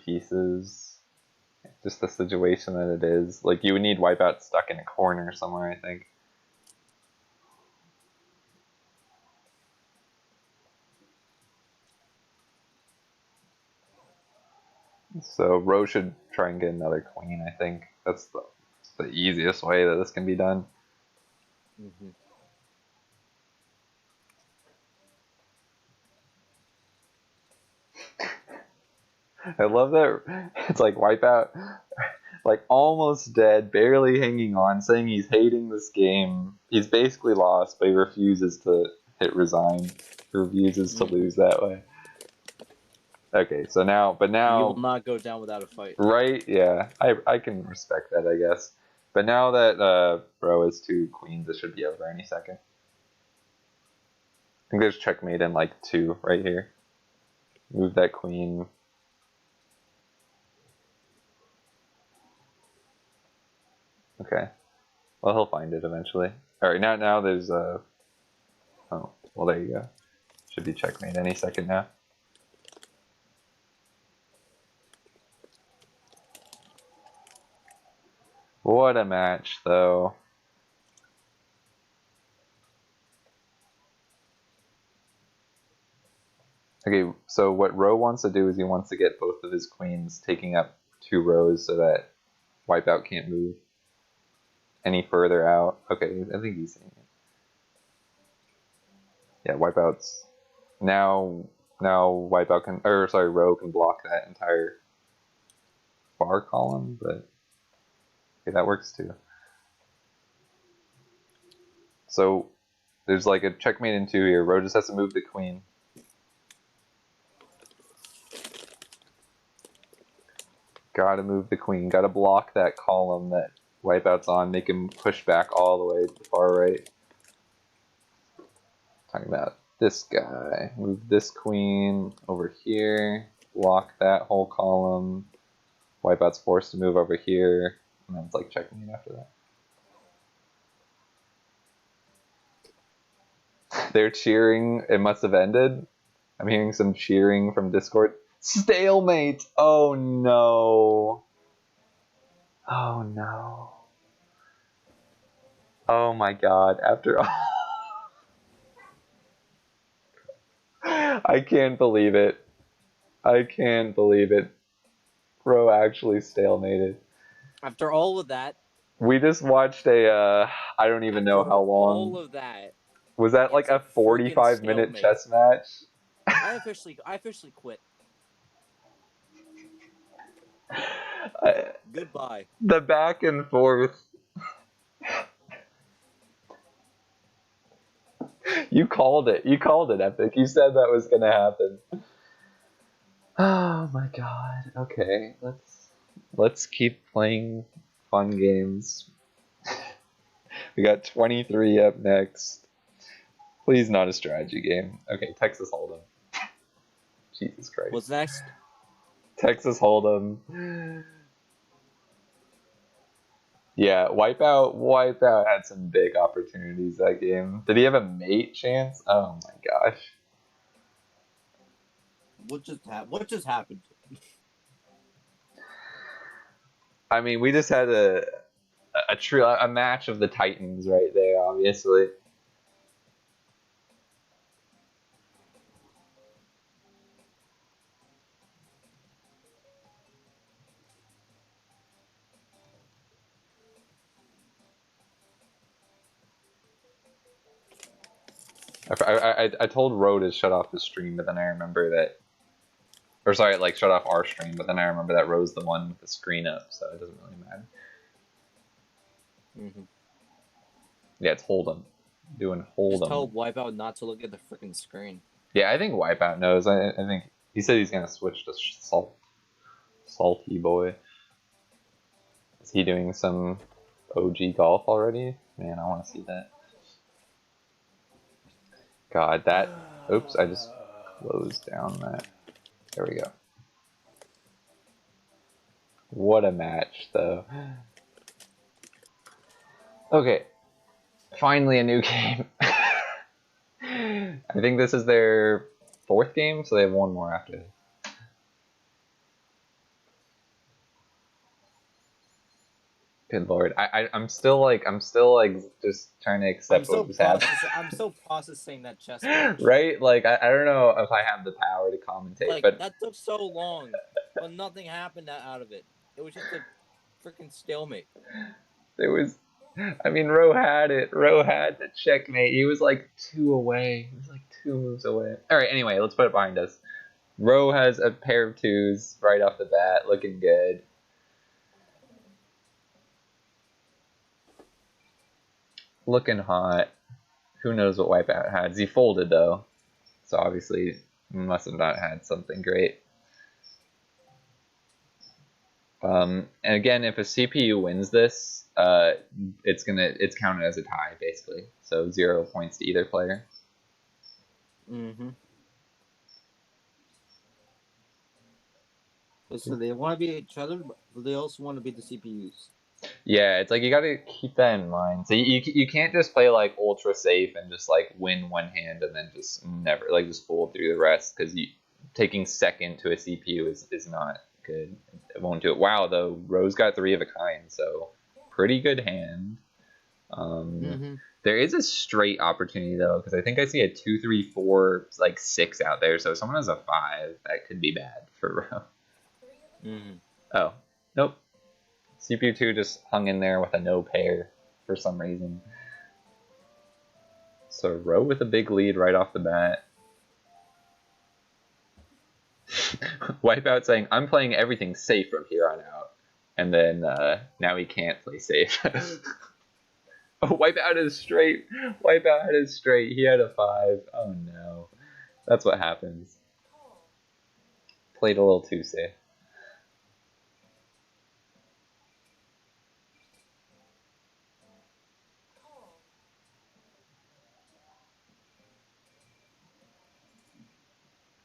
pieces. Just the situation that it is. Like you would need Wipeout stuck in a corner somewhere, I think. So Ro should try and get another queen, I think. That's the easiest way that this can be done. Mm-hmm. I love that it's like Wipeout, like almost dead, barely hanging on, saying he's hating this game. He's basically lost, but he refuses to hit resign. He refuses to lose that way. Okay, so now, but now... You will not go down without a fight. Right, yeah. I can respect that, I guess. But now that Ro has two queens, it should be over any second. I think there's checkmate in like 2 right here. Move that queen. Okay. Well, he'll find it eventually. Alright, now there's oh, well there you go. Should be checkmate any second now. What a match, though. Okay, so what Ro wants to do is he wants to get both of his queens taking up 2 rows so that Wipeout can't move any further out. Okay, I think he's seeing it. Yeah, Wipeout's... Now Wipeout can... Or, sorry, Ro can block that entire far column, but... Okay, that works too. So, there's like a checkmate in 2 here. Ro just has to move the queen. Gotta move the queen. Gotta block that column that Wipeout's on. Make him push back all the way to the far right. Talking about this guy. Move this queen over here. Block that whole column. Wipeout's forced to move over here. And then it's like checkmate after that. They're cheering. It must have ended. I'm hearing some cheering from Discord. Stalemate! Oh no. Oh no. Oh my god. After all. I can't believe it. I can't believe it. Bro actually stalemated. After all of that. We just watched a, I don't even know how long. All of that. Was that like a 45-minute chess match? I officially quit. Goodbye. The back and forth. You called it. You called it, Epic. You said that was gonna happen. Oh my god. Okay, let's keep playing fun games. We got 23 up next. Please not a strategy game. Okay, Texas Hold'em. Jesus Christ. What's next? Texas Hold'em. Yeah, Wipeout had some big opportunities that game. Did he have a mate chance? Oh my gosh. What just happened? I mean, we just had a match of the Titans right there, obviously. I told Ro to shut off the stream, but then I remember that, or sorry, like shut off our stream, but then I remember that Ro's the one with the screen up, so it doesn't really matter. Yeah, it's Hold'em. Doing Hold'em. Just tell Wipeout not to look at the freaking screen. Yeah, I think Wipeout knows. I think he said he's gonna switch to Salty Boy. Is he doing some OG golf already? Man, I want to see that. God, that. Oops, I just closed down that. There we go. What a match, though. Okay, finally a new game. I think this is their 4th game, so they have one more after this. Good lord, I'm still like just trying to accept what just happened. I'm still processing that chess match. Right? Like I don't know if I have the power to commentate, like, but that took so long, but nothing happened out of it. It was just a freaking stalemate. There was, I mean, Ro had it. Ro had the checkmate. He was like 2 away. He was like 2 moves away. All right. Anyway, let's put it behind us. Ro has a pair of 2s right off the bat, looking good. Looking hot. Who knows what Wipeout had? He folded though, so obviously must have not had something great. And again, if a CPU wins this, it's counted as a tie basically. So 0 points to either player. So they want to be each other, but they also want to be the CPUs. Yeah, it's like you got to keep that in mind. So you can't just play like ultra safe and just like win one hand and then just never like just fold through the rest, because taking second to a CPU is not good. It won't do it. Wow, though, Rose got 3 of a kind, so pretty good hand. There is a straight opportunity though, because I think I see a 2, 3, 4, like 6 out there. So if someone has a 5, that could be bad for Ro. Oh, nope. CPU 2 just hung in there with a no pair for some reason. So Ro with a big lead right off the bat. Wipeout saying, I'm playing everything safe from here on out. And then now he can't play safe. Oh, Wipeout is straight. Wipeout had his straight. He had a 5. Oh no. That's what happens. Played a little too safe.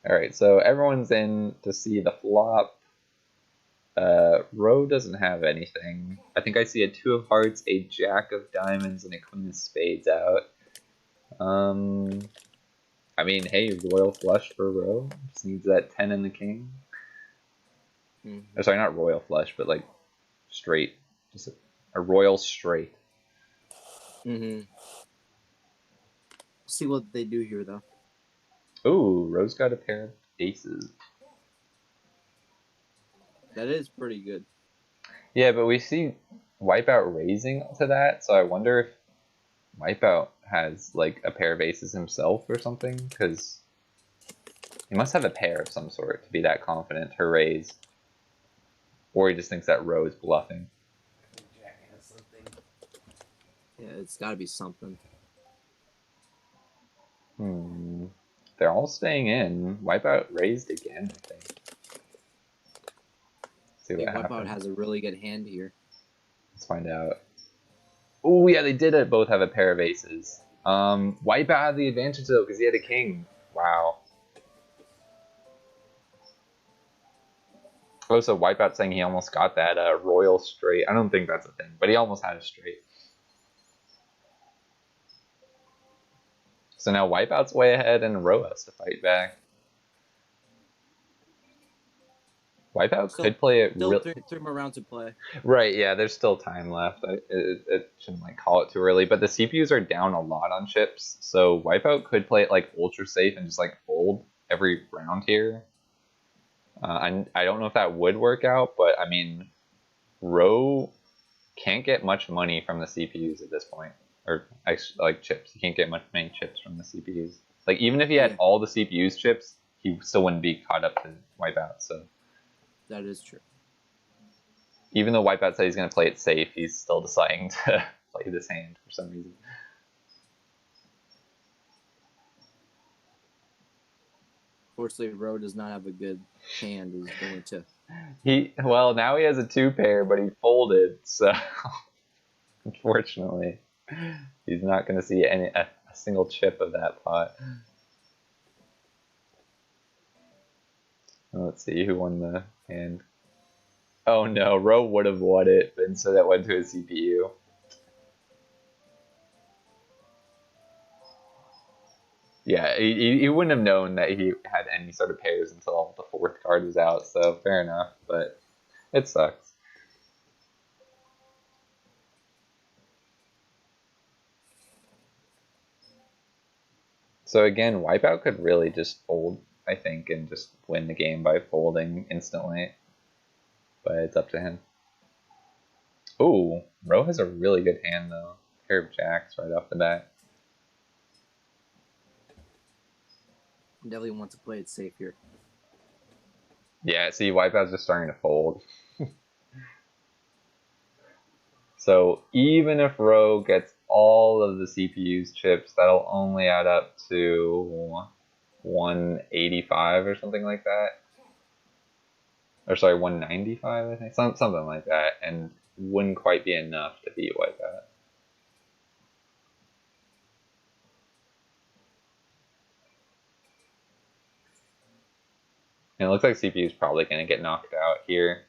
Alright, so everyone's in to see the flop. Ro doesn't have anything. I think I see a 2 of hearts, a jack of diamonds, and a queen of spades out. I mean, hey, royal flush for Ro. Just needs that 10 and the king. Oh, sorry, not royal flush, but like straight. Just a royal straight. See what they do here, though. Ooh, Ro's got a pair of aces. That is pretty good. Yeah, but we see Wipeout raising to that, so I wonder if Wipeout has like a pair of aces himself or something, because he must have a pair of some sort to be that confident to raise. Or he just thinks that Ro is bluffing. Jack has something. Yeah, it's gotta be something. They're all staying in. Wipeout raised again, I think. See what happens. Wipeout has a really good hand here. Let's find out. Oh yeah, they did both have a pair of aces. Wipeout had the advantage though, because he had a king. Wow. Oh, so Wipeout saying he almost got that royal straight. I don't think that's a thing, but he almost had a straight. So now Wipeout's way ahead and Ro has to fight back. Wipeout could play it still 3 more rounds to play. Right, yeah, there's still time left. It shouldn't like call it too early, but the CPUs are down a lot on chips, so Wipeout could play it like ultra safe and just like fold every round here. I don't know if that would work out, but I mean, Ro can't get much money from the CPUs at this point. or like chips. You can't get many chips from the CPUs. Like even if he had all the CPU's chips, he still wouldn't be caught up to Wipeout. So that is true. Even though Wipeout said he's going to play it safe, he's still deciding to play this hand for some reason. Fortunately, Ro does not have a good hand. Is going to. Well, now he has a 2-pair, but he folded, so unfortunately, he's not going to see a single chip of that pot. Let's see who won the hand. Oh no, Ro would have won it, but instead that went to his CPU. Yeah, he wouldn't have known that he had any sort of pairs until the 4th card was out, so fair enough, but it sucks. So again, Wipeout could really just fold, I think, and just win the game by folding instantly. But it's up to him. Ooh, Ro has a really good hand though. Pair of jacks right off the bat. Definitely wants to play it safe here. Yeah, see, Wipeout's just starting to fold. So even if Ro gets all of the CPU's chips, that'll only add up to 185 or something like that. Or sorry, 195, I think. Something like that. And wouldn't quite be enough to beat Wipeout. And it looks like CPU is probably going to get knocked out here.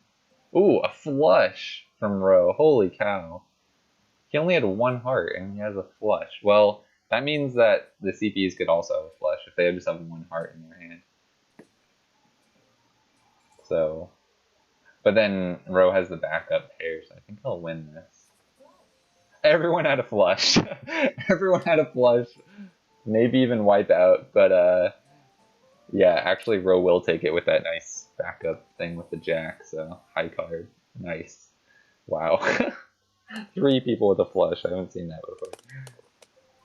Ooh, a flush from Ro. Holy cow. He only had 1 heart and he has a flush. Well, that means that the CPUs could also have a flush if they just have 1 heart in their hand. So, but then Ro has the backup pair, so I think he'll win this. Everyone had a flush. Everyone had a flush. Maybe even Wipeout, but yeah, actually Ro will take it with that nice backup thing with the jack, so high card. Nice. Wow. 3 people with a flush. I haven't seen that before.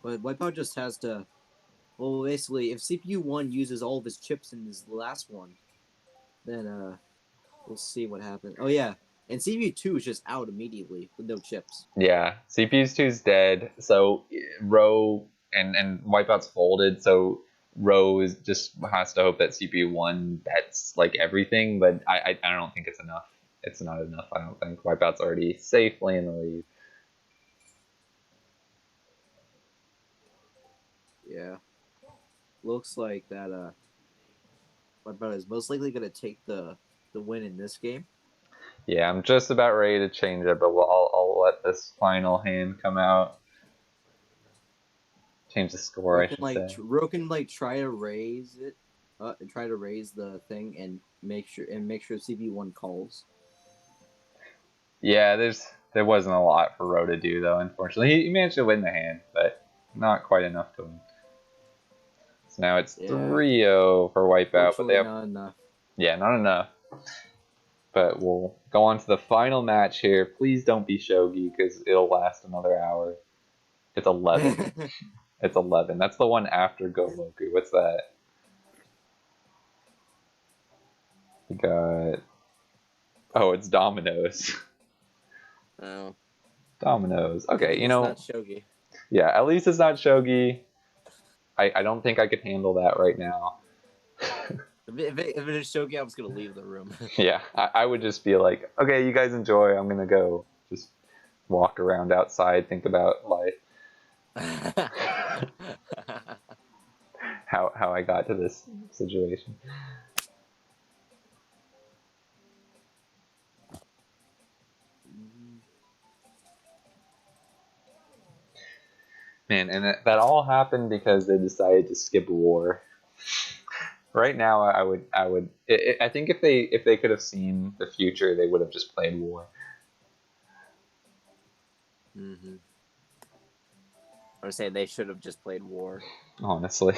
But Wipeout just has to. Well, basically, if CPU 1 uses all of his chips in his last one, then we'll see what happens. Oh yeah, and CPU 2 is just out immediately with no chips. Yeah, CPU's 2's dead, so Ro and Wipeout's folded, so Ro just has to hope that CPU 1 bets like everything, but I don't think it's enough. It's not enough, I don't think. Wipeout's already safely in the lead. Yeah. Looks like that Wipeout is most likely going to take the win in this game. Yeah, I'm just about ready to change it, but I'll let this final hand come out. Change the score, I should say. Ro can try to raise it, try to raise the thing and make sure CPU 1 calls. Yeah, there wasn't a lot for Ro to do though. Unfortunately, he managed to win the hand, but not quite enough to win. So now it's 3-0 for Wipeout, but they have not enough. Yeah, not enough. But we'll go on to the final match here. Please don't be Shogi because it'll last another hour. It's 11. It's 11. That's the one after Gowoku. What's that? We got. Oh, it's Dominoes. Oh. Dominoes. Okay, It's not Shogi. Yeah, at least it's not Shogi. I don't think I could handle that right now. If it is Shogi, I was gonna leave the room. Yeah, I would just be like, okay, you guys enjoy. I'm gonna go just walk around outside, think about life. how I got to this situation. Man, and that all happened because they decided to skip war. Right now, I think if they could have seen the future, they would have just played war. Mm-hmm. I would say they should have just played war. Honestly.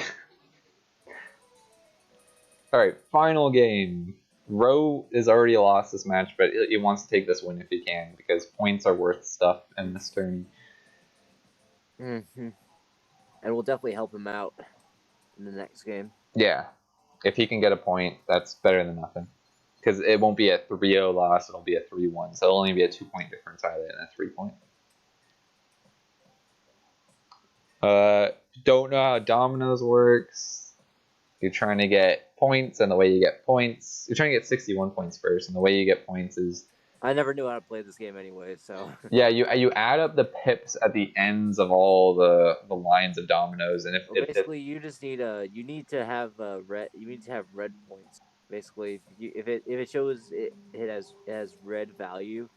All right, final game. Ro has already lost this match, but he wants to take this win if he can because points are worth stuff in this tourney. Mm-hmm. And we'll definitely help him out in the next game. Yeah. If he can get a point, that's better than nothing. Because it won't be a 3-0 loss, it'll be a 3-1. So it'll only be a 2-point difference either than a 3-point. Don't know how dominoes works. You're trying to get points, and the way you get points, you're trying to get 61 points first, and the way you get points is I never knew how to play this game anyway, so yeah, you add up the pips at the ends of all the lines of dominoes, and if basically you just need you need to have red points. Basically, if it shows it has red value,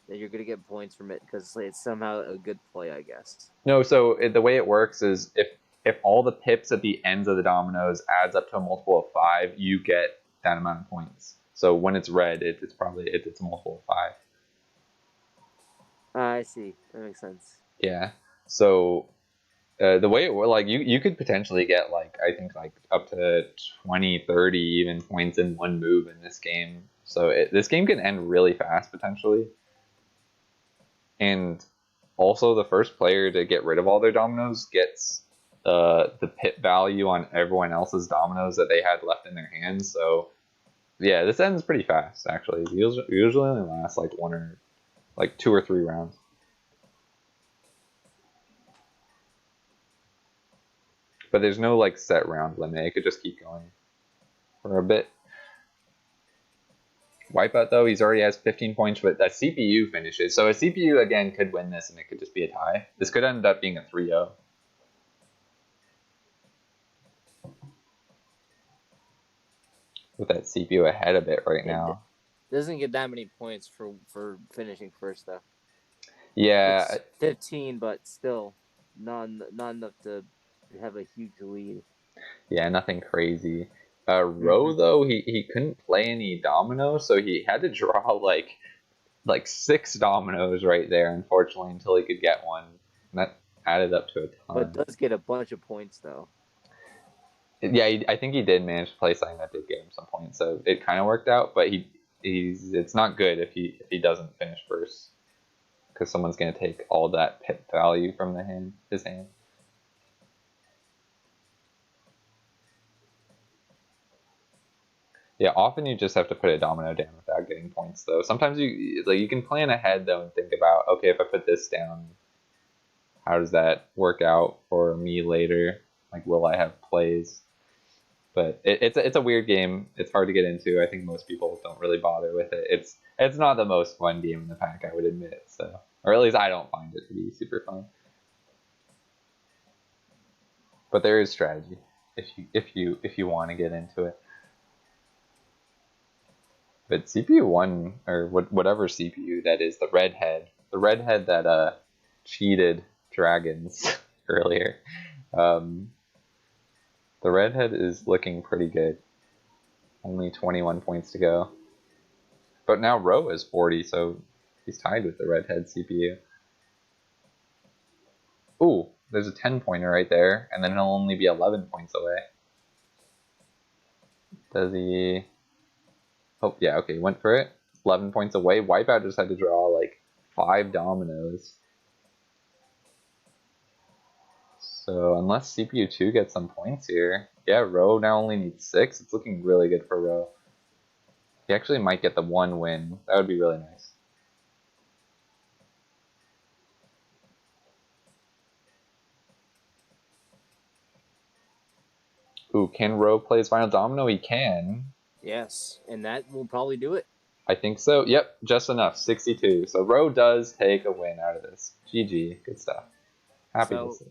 then you're gonna get points from it because it's somehow a good play, I guess. no, so the way it works is if all the pips at the ends of the dominoes adds up to a multiple of 5, you get that amount of points. So when it's red, it's probably it's a multiple of 5. I see. That makes sense. Yeah. So the way it works, like you could potentially get like I think like up to 20, 30 even points in one move in this game. So this game can end really fast potentially. And also the first player to get rid of all their dominoes gets the pip value on everyone else's dominoes that they had left in their hands. So yeah, this ends pretty fast actually. It usually only lasts like 2 or 3 rounds. But there's no like set round limit. It could just keep going for a bit. Wipeout though, he's already has 15 points, but that CPU finishes. So a CPU again could win this, and it could just be a tie. This could end up being a 3-0. With that CPU ahead of it right now. It doesn't get that many points for finishing first though. Yeah, It's 15, but still not enough to have a huge lead. Yeah, nothing crazy. Rowe though, he couldn't play any dominoes, so he had to draw like 6 dominoes right there, unfortunately, until he could get one. And that added up to a ton. But does get a bunch of points though. Yeah, I think he did manage to play something that did get him some points, so it kind of worked out. But it's not good if he doesn't finish first, because someone's gonna take all that pip value from his hand. Yeah, often you just have to put a domino down without getting points, though. Sometimes you can plan ahead though and think about, okay, if I put this down, how does that work out for me later? Like, will I have plays? But it's a weird game. It's hard to get into. I think most people don't really bother with it. It's not the most fun game in the pack, I would admit. So, or at least I don't find it to be super fun. But there is strategy if you want to get into it. But CPU 1, or whatever CPU that is, the redhead that cheated dragons earlier. The redhead is looking pretty good. Only 21 points to go. But now Rowe is 40, so he's tied with the redhead CPU. Ooh, there's a 10-pointer right there, and then he'll only be 11 points away. Does he... Oh, yeah, okay, he went for it. 11 points away. Wipeout just had to draw like 5 dominoes. So unless CPU 2 gets some points here, yeah, Rowe now only needs 6. It's looking really good for Rowe. He actually might get the 1 win. That would be really nice. Ooh, can Rowe play his final domino? He can. Yes, and that will probably do it. I think so. Yep, just enough. 62. So Rowe does take a win out of this. GG. Good stuff. Happy to see.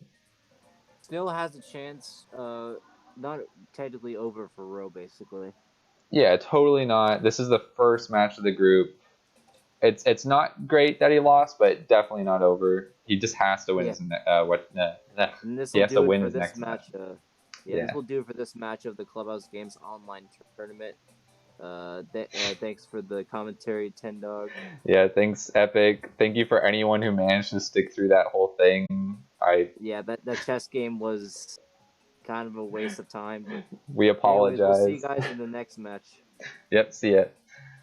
Still has a chance. Not technically over for Rowe, basically. Yeah, totally not. This is the first match of the group. It's not great that he lost, but definitely not over. He just has to win his he has to win his next match. This will do it for this match of the Clubhouse Games Online Tournament. Thanks for the commentary, Ten Dog. Yeah, thanks, Epic. Thank you for anyone who managed to stick through that whole thing. That chess game was kind of a waste of time, but we apologize. anyways, we'll see you guys in the next match. Yep, see ya.